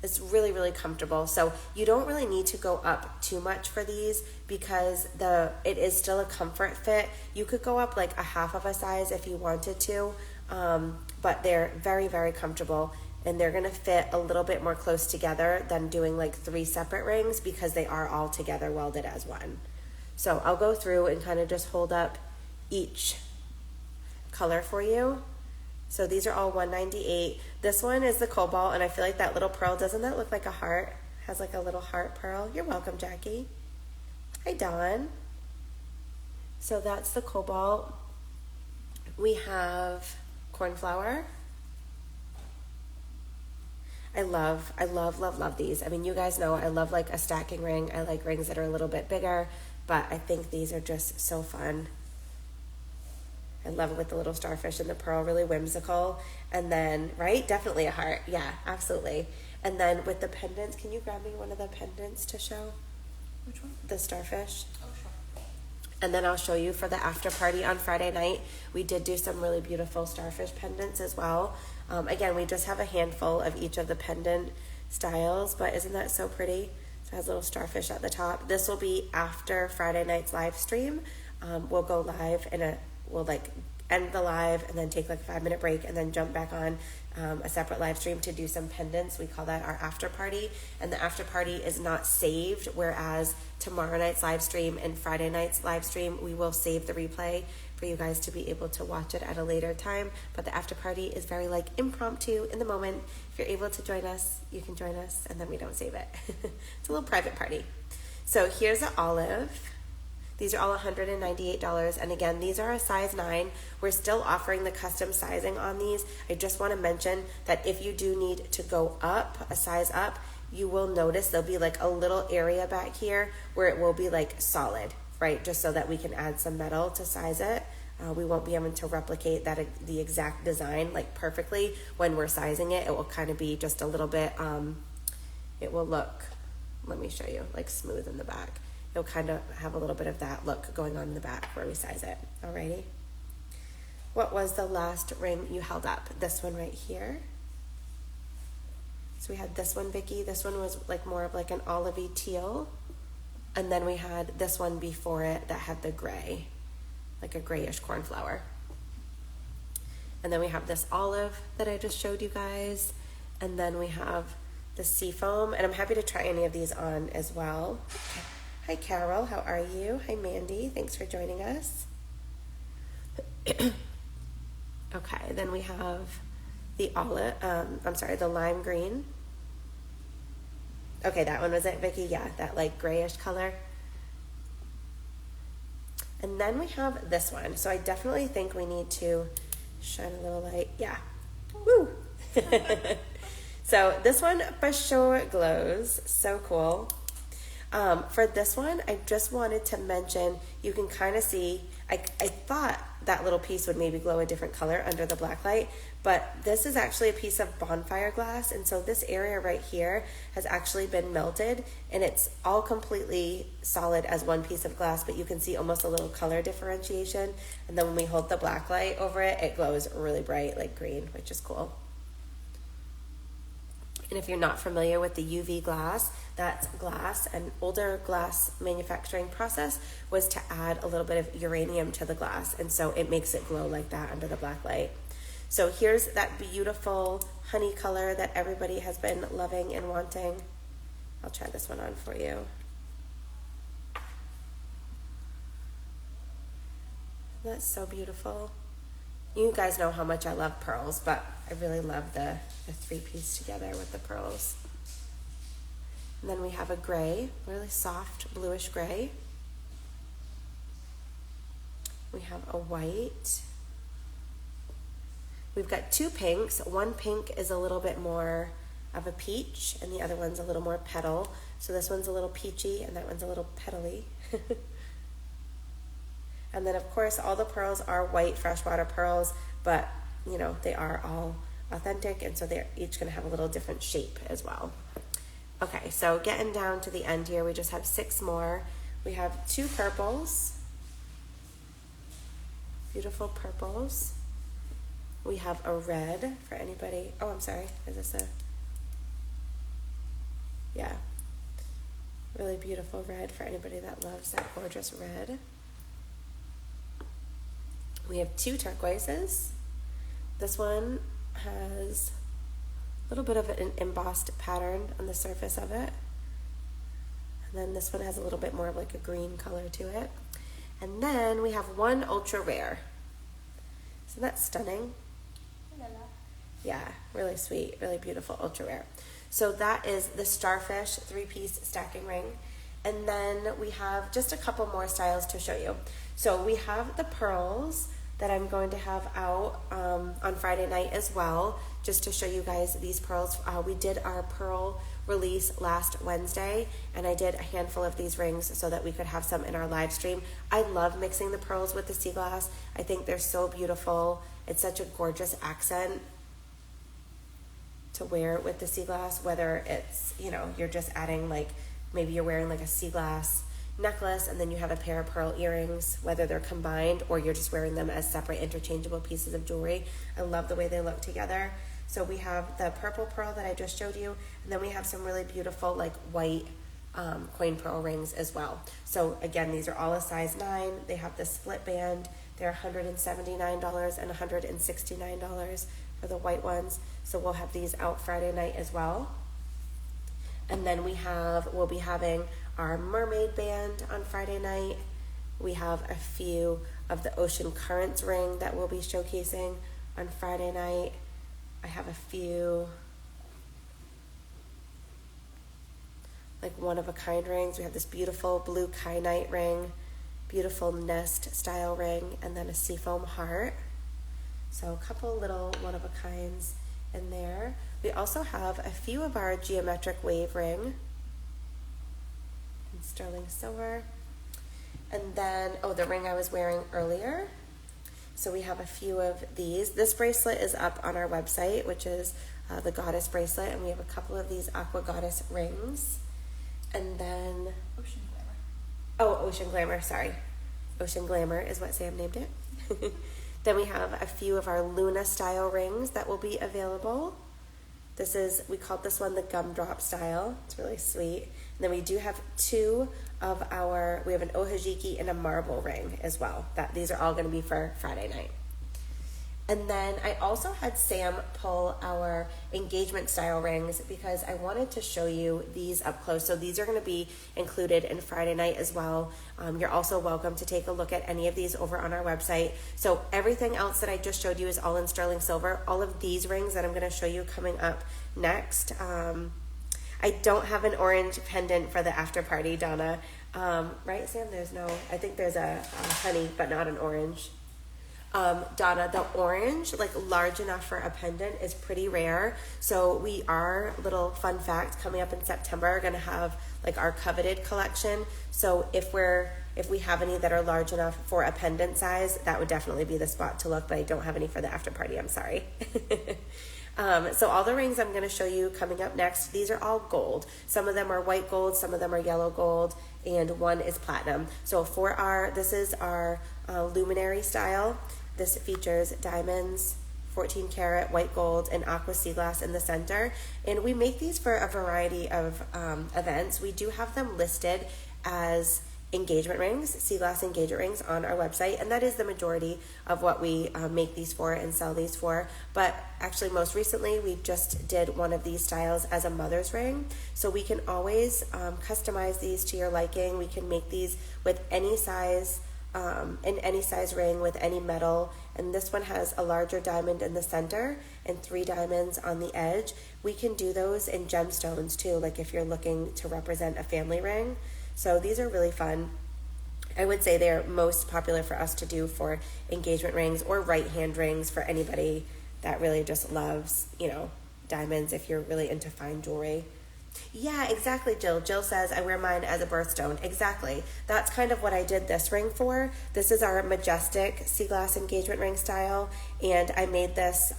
It's really, really comfortable. So you don't really need to go up too much for these because it is still a comfort fit. You could go up like a half of a size if you wanted to, but they're very, very comfortable. And they're going to fit a little bit more close together than doing like 3 separate rings because they are all together welded as one. So I'll go through and kind of just hold up each color for you. So these are all $198. This one is the cobalt, and I feel like that little pearl, doesn't that look like a heart? Has like a little heart pearl. You're welcome, Jackie. Hi, Dawn. So that's the cobalt. We have cornflower. I love these. I mean, you guys know I love like a stacking ring. I like rings that are a little bit bigger, but I think these are just so fun. I love it with the little starfish and the pearl, really whimsical. And then, right? Definitely a heart. Yeah, absolutely. And then with the pendants, can you grab me one of the pendants to show? Which one? The starfish. Oh, sure. And then I'll show you for the after party on Friday night. We did do some really beautiful starfish pendants as well. Again, we just have a handful of each of the pendant styles, but isn't that so pretty? So it has a little starfish at the top. This will be after Friday night's live stream. We'll go live and we'll like end the live and then take like a 5-minute break and then jump back on a separate live stream to do some pendants. We call that our after party, and the after party is not saved, whereas tomorrow night's live stream and Friday night's live stream, we will save the replay for you guys to be able to watch it at a later time. But the after party is very like impromptu in the moment. If you're able to join us, you can join us, and then we don't save it. It's a little private party. So here's the olive. These are all $198, and again, these are a size 9. We're still offering the custom sizing on these. I just want to mention that if you do need to go up, a size up, you will notice there'll be like a little area back here where it will be like solid, right? Just so that we can add some metal to size it. We won't be able to replicate the exact design like perfectly when we're sizing it. It will kind of be just a little bit, it will look, let me show you, like smooth in the back. It'll kind of have a little bit of that look going on in the back where we size it. Alrighty. What was the last ring you held up? This one right here. So we had this one, Vicky. This one was like more of like an olivey teal. And then we had this one before it that had the gray, like a grayish cornflower. And then we have this olive that I just showed you guys. And then we have the seafoam. And I'm happy to try any of these on as well. Hi, Carol. How are you? Hi, Mandy. Thanks for joining us. Okay, then we have the olive, the lime green. Okay, that one was it, Vicky? Yeah, that like grayish color. And then we have this one. So I definitely think we need to shine a little light. Yeah. Woo! So this one for sure glows. So cool. For this one, I just wanted to mention, you can kind of see, I thought that little piece would maybe glow a different color under the black light, but this is actually a piece of bonfire glass, and so this area right here has actually been melted, and it's all completely solid as one piece of glass, but you can see almost a little color differentiation, and then when we hold the black light over it, it glows really bright, like green, which is cool. And if you're not familiar with the UV glass, that's glass. An older glass manufacturing process was to add a little bit of uranium to the glass, and so it makes it glow like that under the black light. So here's that beautiful honey color that everybody has been loving and wanting. I'll try this one on for you. That's so beautiful. You guys know how much I love pearls, but I really love the three-piece together with the pearls. And then we have a gray, really soft bluish gray. We have a white. We've got two pinks. One pink is a little bit more of a peach, and the other one's a little more petal. So this one's a little peachy, and that one's a little petally. And then, of course, all the pearls are white freshwater pearls, but, you know, they are all authentic, and so they're each going to have a little different shape as well. Okay, so getting down to the end here, we just have 6 more. We have 2 purples. Beautiful purples. We have a red for anybody. Oh, I'm sorry. Is this a... Yeah. Really beautiful red for anybody that loves that gorgeous red. We have 2 turquoises. This one has a little bit of an embossed pattern on the surface of it. And then this one has a little bit more of like a green color to it. And then we have 1 ultra rare. Isn't that stunning? Yeah, really sweet, really beautiful ultra rare. So that is the Starfish 3-piece stacking ring. And then we have just a couple more styles to show you. So we have the pearls that I'm going to have out on Friday night as well, just to show you guys these pearls. We did our pearl release last Wednesday, and I did a handful of these rings so that we could have some in our live stream. I love mixing the pearls with the sea glass. I think they're so beautiful. It's such a gorgeous accent to wear with the sea glass, whether it's, you know, you're just adding, like, maybe you're wearing like a sea glass necklace and then you have a pair of pearl earrings, whether they're combined or you're just wearing them as separate interchangeable pieces of jewelry. I love the way they look together. So we have the purple pearl that I just showed you, and then we have some really beautiful like white coin pearl rings as well. So again, these are all a size 9. They have the split band. They're $179 and $169 for the white ones. So we'll have these out Friday night as well. And then we'll be having our mermaid band on Friday night. We have a few of the Ocean Currents ring that we'll be showcasing on Friday night. I have a few like one-of-a-kind rings. We have this beautiful blue kyanite ring, beautiful nest style ring, and then a seafoam heart. So a couple little one-of-a-kinds in there. We also have a few of our geometric wave ring in sterling silver. And then, the ring I was wearing earlier. So we have a few of these. This bracelet is up on our website, which is the Goddess bracelet, and we have a couple of these Aqua Goddess rings. And then... Ocean Glamour. Oh, Ocean Glamour, sorry. Ocean Glamour is what Sam named it. Then we have a few of our Luna style rings that will be available. We called this one the gumdrop style. It's really sweet. And then we do have 2 of we have an ohajiki and a marble ring as well. These are all going to be for Friday night. And then I also had Sam pull our engagement style rings because I wanted to show you these up close. So these are going to be included in Friday night as well. You're also welcome to take a look at any of these over on our website. So everything else that I just showed you is all in sterling silver. All of these rings that I'm going to show you coming up next. I don't have an orange pendant for the after party, Donna. Right, Sam? I think there's a honey, but not an orange. Donna, the orange, like large enough for a pendant, is pretty rare. So we are, little fun fact, coming up in September, are going to have like our coveted collection. So if we have any that are large enough for a pendant size, that would definitely be the spot to look, but I don't have any for the after party. I'm sorry. So all the rings I'm going to show you coming up next, these are all gold. Some of them are white gold, some of them are yellow gold, and one is platinum. So this is our luminary style. This features diamonds, 14 karat white gold, and aqua sea glass in the center. And we make these for a variety of events. We do have them listed as engagement rings, sea glass engagement rings on our website, and that is the majority of what we make these for and sell these for. But actually most recently we just did one of these styles as a mother's ring, so we can always customize these to your liking. We can make these with any size, in any size ring with any metal, and this one has a larger diamond in the center and 3 diamonds on the edge. We can do those in gemstones too, like if you're looking to represent a family ring. So these are really fun. I would say they're most popular for us to do for engagement rings or right hand rings for anybody that really just loves, diamonds, if you're really into fine jewelry. Yeah, exactly, Jill. Jill says, I wear mine as a birthstone. Exactly. That's kind of what I did this ring for. This is our majestic sea glass engagement ring style, and I made this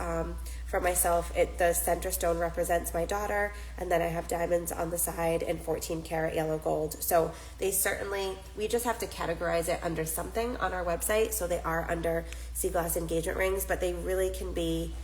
for myself. The center stone represents my daughter, and then I have diamonds on the side and 14 karat yellow gold. So we just have to categorize it under something on our website. So they are under sea glass engagement rings, but they really can be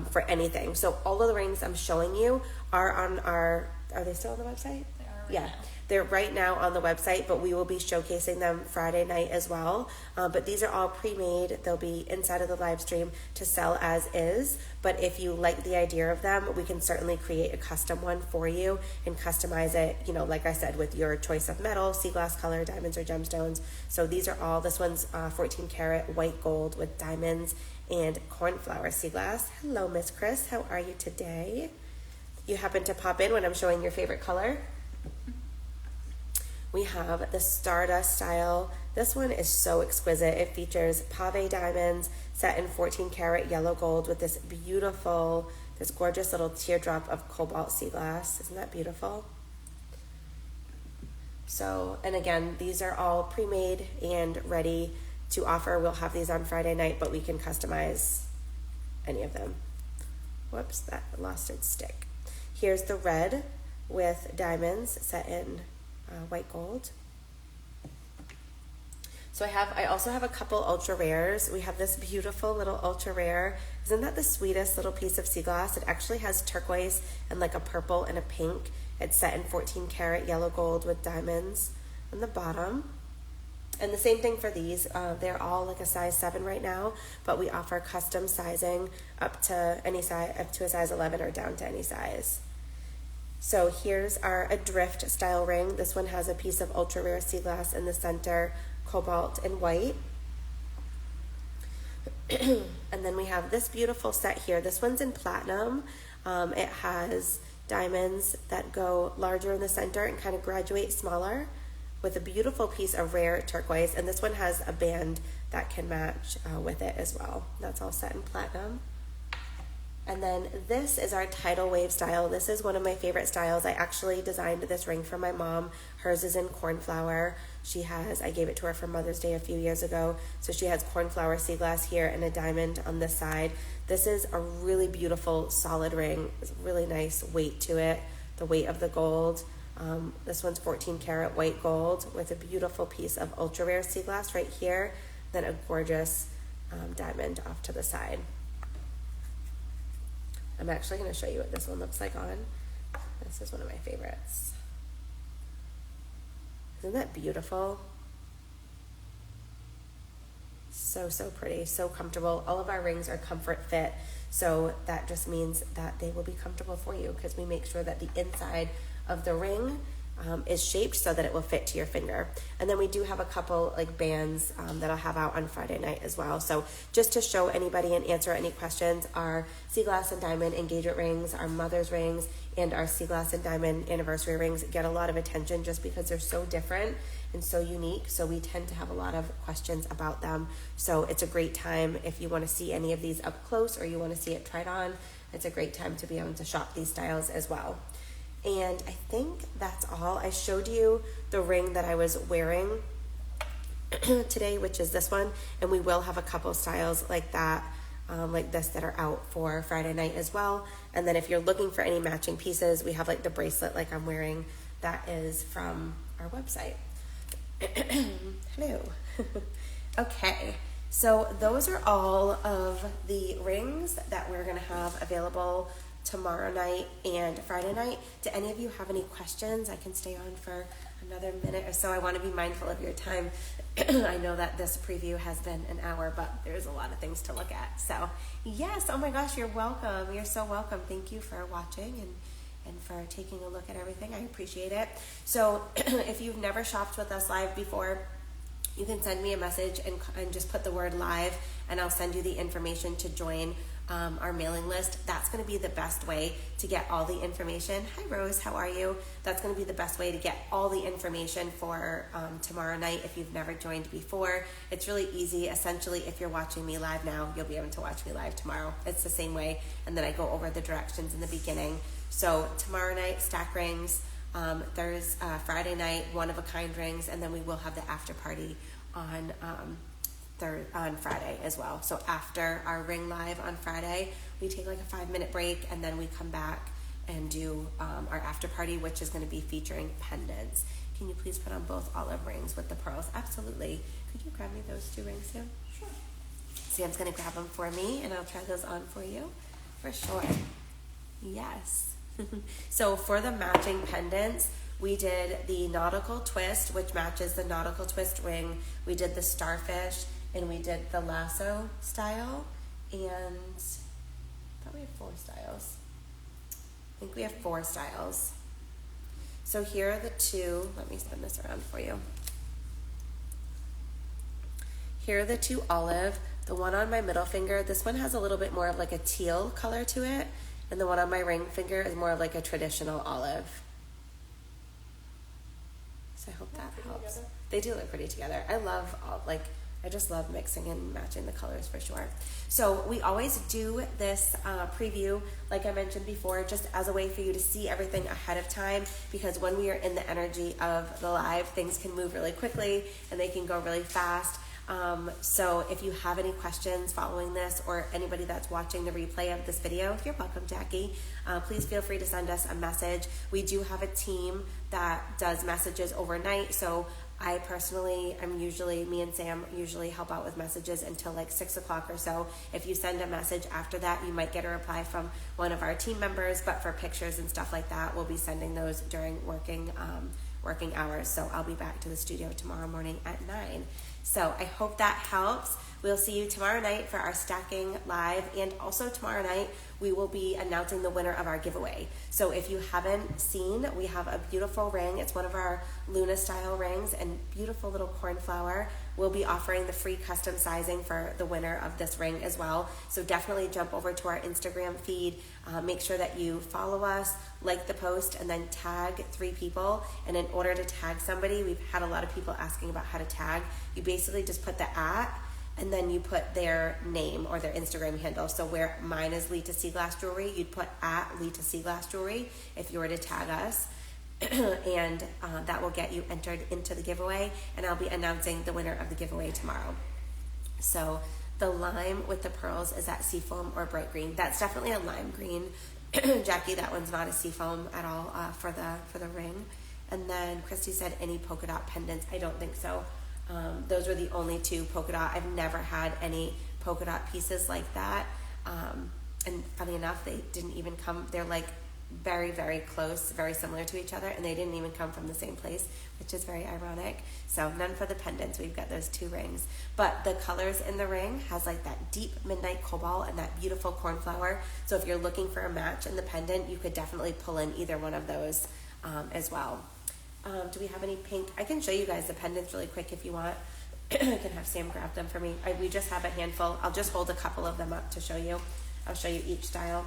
for anything. So all of the rings I'm showing you are they still on the website? They are Yeah, they're right now on the website, but we will be showcasing them Friday night as well. But these are all pre-made. They'll be inside of the live stream to sell as is. But if you like the idea of them, we can certainly create a custom one for you and customize it, like I said, with your choice of metal, sea glass color, diamonds, or gemstones. So these are all, this one's 14 karat white gold with diamonds and cornflower sea glass. Hello, Miss Chris. How are you today? You happen to pop in when I'm showing your favorite color. We have the Stardust style. This one is so exquisite. It features pave diamonds set in 14 karat yellow gold with this gorgeous little teardrop of cobalt sea glass. Isn't that beautiful? So, and again, these are all pre-made and ready to offer. We'll have these on Friday night, but we can customize any of them. Whoops, that lost its stick. Here's the red with diamonds set in white gold. So I also have a couple ultra rares. We have this beautiful little ultra rare. Isn't that the sweetest little piece of sea glass? It actually has turquoise and like a purple and a pink. It's set in 14 karat yellow gold with diamonds on the bottom. And the same thing for these. They're all like a size 7 right now, but we offer custom sizing up to any size, up to a size 11 or down to any size. So here's our Adrift style ring. This one has a piece of ultra rare sea glass in the center, cobalt and white. And then we have this beautiful set here. This one's in platinum. It has diamonds that go larger in the center and kind of graduate smaller, with a beautiful piece of rare turquoise, and this one has a band that can match with it as well. That's all set in platinum. And then this is our tidal wave style. This is one of my favorite styles. I actually designed this ring for my mom. Hers is in cornflower. I gave it to her for Mother's Day a few years ago. So she has cornflower sea glass here and a diamond on this side. This is a really beautiful solid ring. It's a really nice weight to it, the weight of the gold. This one's 14 karat white gold with a beautiful piece of ultra rare sea glass right here, then a gorgeous diamond off to the side. I'm actually going to show you what this one looks like on. This is one of my favorites. Isn't that beautiful? So pretty, so comfortable. All of our rings are comfort fit, so that just means that they will be comfortable for you because we make sure that the inside of the ring is shaped so that it will fit to your finger. And then we do have a couple like bands that I'll have out on Friday night as well. So just to show anybody and answer any questions, our sea glass and diamond engagement rings, our mother's rings, and our sea glass and diamond anniversary rings get a lot of attention just because they're so different and so unique. So we tend to have a lot of questions about them. So it's a great time if you want to see any of these up close or you want to see it tried on. It's a great time to be able to shop these styles as well. And I think that's all. I showed you the ring that I was wearing today, which is this one, and we will have a couple styles like that, like this, that are out for Friday night as well. And then if you're looking for any matching pieces, we have like the bracelet like I'm wearing that is from our website. Hello. Okay, so those are all of the rings that we're going to have available tomorrow night and Friday night. Do any of you have any questions? I can stay on for another minute or so. I want to be mindful of your time. I know that this preview has been an hour, but there's a lot of things to look at. So yes, oh my gosh, you're welcome. You're so welcome. Thank you for watching and for taking a look at everything. I appreciate it. So if you've never shopped with us live before, you can send me a message and just put the word live, and I'll send you the information to join our mailing list. That's going to be the best way to get all the information. Hi Rose, how are you? That's going to be the best way to get all the information for tomorrow night if you've never joined before. It's really easy. Essentially, if you're watching me live now, you'll be able to watch me live tomorrow. It's the same way, and then I go over the directions in the beginning. So tomorrow night, stack rings. Friday night, one-of-a-kind rings, and then we will have the after party on Friday as well. So after our ring live on Friday, we take like a 5-minute break, and then we come back and do our after party, which is going to be featuring pendants. Can you please put on both olive rings with the pearls? Absolutely. Could you grab me those 2 rings, Sam? Sure. Sam's going to grab them for me, and I'll try those on for you for sure. Yes. So for the matching pendants, we did the nautical twist, which matches the nautical twist ring. We did the starfish, and we did the lasso style, and I thought we had 4 styles. I think we have 4 styles. So here are the 2. Let me spin this around for you. Here are the 2 olive. The one on my middle finger, this one has a little bit more of like a teal color to it, and the one on my ring finger is more of like a traditional olive. So I hope that helps. Together. They do look pretty together. I just love mixing and matching the colors for sure. So we always do this preview, like I mentioned before, just as a way for you to see everything ahead of time, because when we are in the energy of the live, things can move really quickly and they can go really fast. So if you have any questions following this, or anybody that's watching the replay of this video, you're welcome, Jackie. Please feel free to send us a message. We do have a team that does messages overnight. So I personally, me and Sam usually help out with messages until like 6 o'clock or so. If you send a message after that, you might get a reply from one of our team members, but for pictures and stuff like that, we'll be sending those during working hours. So I'll be back to the studio tomorrow morning at 9. So I hope that helps. We'll see you tomorrow night for our stacking live, and also tomorrow night we will be announcing the winner of our giveaway. So if you haven't seen, we have a beautiful ring. It's one of our Luna style rings, and beautiful little cornflower. We'll be offering the free custom sizing for the winner of this ring as well. So definitely jump over to our Instagram feed. Make sure that you follow us, like the post, and then tag 3 people. And in order to tag somebody, we've had a lot of people asking about how to tag. You basically just put the @ and then you put their name or their Instagram handle. So where mine is Lita Seaglass Jewelry, you'd put @Lita Seaglass Jewelry if you were to tag us. And that will get you entered into the giveaway, and I'll be announcing the winner of the giveaway tomorrow. So the lime with the pearls is that seafoam or bright green. That's definitely a lime green. Jackie, that one's not a seafoam at all for the ring. And then Christy said any polka dot pendants. I don't think so. Those were the only 2 polka dot. I've never had any polka dot pieces like that. And funny enough, they didn't even come. They're like very, very close, very similar to each other, and they didn't even come from the same place, which is very ironic. So none for the pendants. We've got those 2 rings. But the colors in the ring has like that deep midnight cobalt and that beautiful cornflower. So if you're looking for a match in the pendant, you could definitely pull in either one of those as well. Do we have any pink? I can show you guys the pendants really quick if you want. I can have Sam grab them for me. We just have a handful. I'll just hold a couple of them up to show you. I'll show you each style.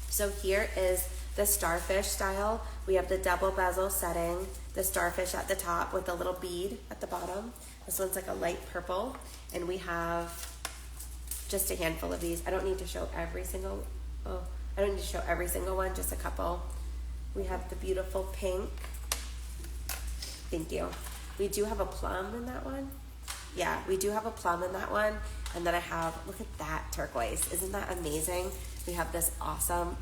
So here is the starfish style. We have the double bezel setting, the starfish at the top with a little bead at the bottom. This one's like a light purple, and we have just a handful of these. I don't need to show every single one, just a couple. We have the beautiful pink. Thank you. We do have a plum in that one. Yeah, we do have a plum in that one. And then I have, look at that turquoise. Isn't that amazing? We have this awesome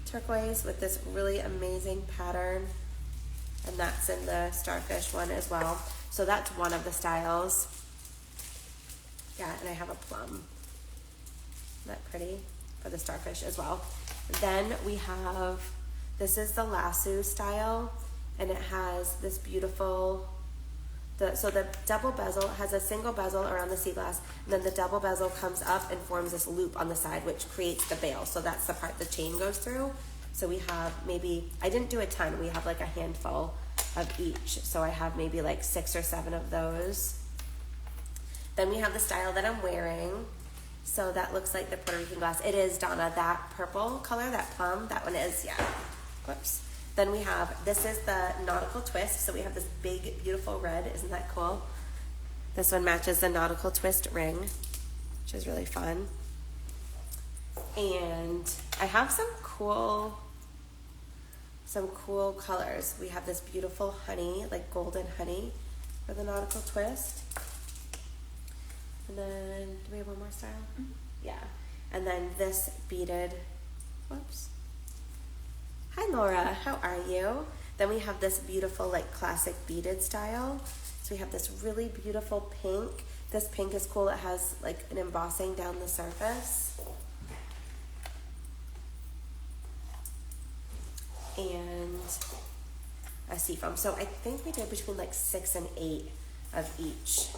turquoise with this really amazing pattern. And that's in the starfish one as well. So that's one of the styles. Yeah, and I have a plum. Isn't that pretty? For the starfish as well. Then we have, this is the lasso style, and it has this beautiful, so the double bezel has a single bezel around the sea glass, and then the double bezel comes up and forms this loop on the side, which creates the bail. So that's the part the chain goes through. So we have maybe, I didn't do a ton, we have like a handful of each. So I have maybe like 6 or 7 of those. Then we have the style that I'm wearing. So that looks like the Puerto Rican glass. It is, Donna, that purple color, that plum, that one is, yeah. Whoops. Then we have, this is the nautical twist. So we have this big, beautiful red. Isn't that cool? This one matches the nautical twist ring, which is really fun. And I have some cool colors. We have this beautiful honey, like golden honey for the nautical twist. And then, do we have one more style? Mm-hmm. Yeah. And then this beaded, whoops. Hi Laura, how are you? Then we have this beautiful like classic beaded style. So we have this really beautiful pink. This pink is cool. It has like an embossing down the surface. And a seafoam. So I think we did between like 6 and 8 of each.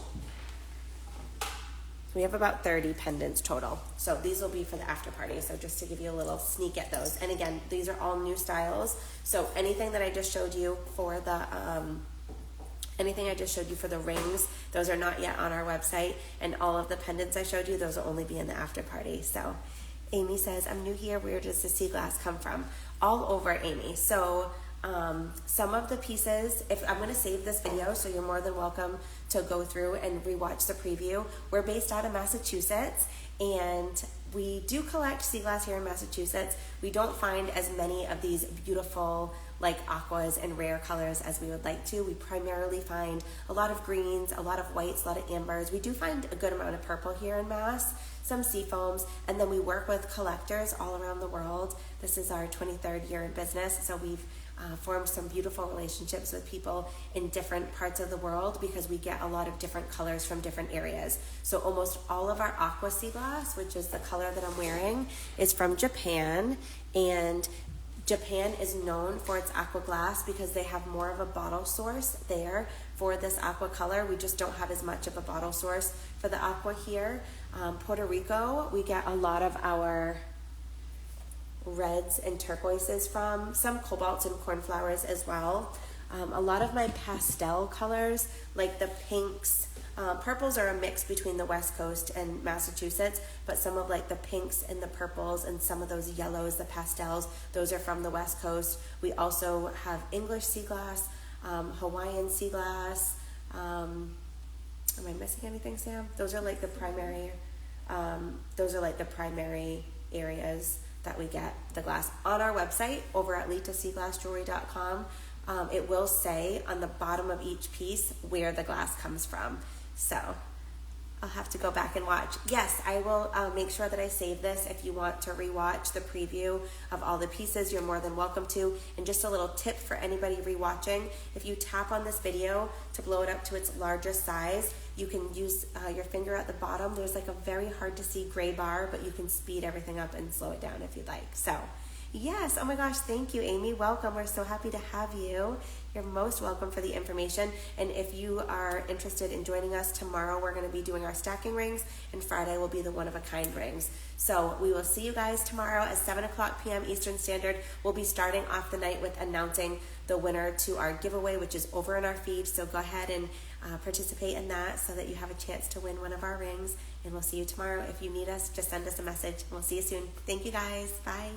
We have about 30 pendants total. So these will be for the after party. So just to give you a little sneak at those. And again, these are all new styles. So anything that I just showed you for the, rings, those are not yet on our website. And all of the pendants I showed you, those will only be in the after party. So Amy says, I'm new here. Where does the sea glass come from? All over, Amy. So some of the pieces, if I'm going to save this video, so you're more than welcome to go through and rewatch the preview. We're based out of Massachusetts, and we do collect sea glass here in Massachusetts. We don't find as many of these beautiful like aquas and rare colors as we would like to. We primarily find a lot of greens, a lot of whites, a lot of ambers. We do find a good amount of purple here in Mass, some sea foams, and then we work with collectors all around the world. This is our 23rd year in business, so we've formed some beautiful relationships with people in different parts of the world because we get a lot of different colors from different areas. So almost all of our aqua sea glass, which is the color that I'm wearing, is from Japan, and Japan is known for its aqua glass because they have more of a bottle source there for this aqua color. We just don't have as much of a bottle source for the aqua here. Puerto Rico, we get a lot of our reds and turquoises from, some cobalts and cornflowers as well. A lot of my pastel colors, like the pinks, purples are a mix between the West Coast and Massachusetts, but some of like the pinks and the purples and some of those yellows, the pastels, those are from the West Coast. We also have English sea glass, Hawaiian sea glass. Am I missing anything, Sam? Those are like the primary areas that we get the glass. On our website over at litaseaglassjewelry.com, it will say on the bottom of each piece where the glass comes from. So I'll have to go back and watch. Yes, I will make sure that I save this. If you want to rewatch the preview of all the pieces, you're more than welcome to. And just a little tip for anybody rewatching, if you tap on this video to blow it up to its largest size, you can use your finger at the bottom. There's like a very hard to see gray bar, but you can speed everything up and slow it down if you'd like. So yes, oh my gosh, thank you, Amy. Welcome. We're so happy to have you. You're most welcome for the information. And if you are interested in joining us tomorrow, we're going to be doing our stacking rings, and Friday will be the one-of-a-kind rings. So we will see you guys tomorrow at 7:00 p.m. Eastern Standard. We'll be starting off the night with announcing the winner to our giveaway, which is over in our feed. So go ahead and participate in that so that you have a chance to win one of our rings. And we'll see you tomorrow. If you need us, just send us a message. We'll see you soon. Thank you guys. Bye.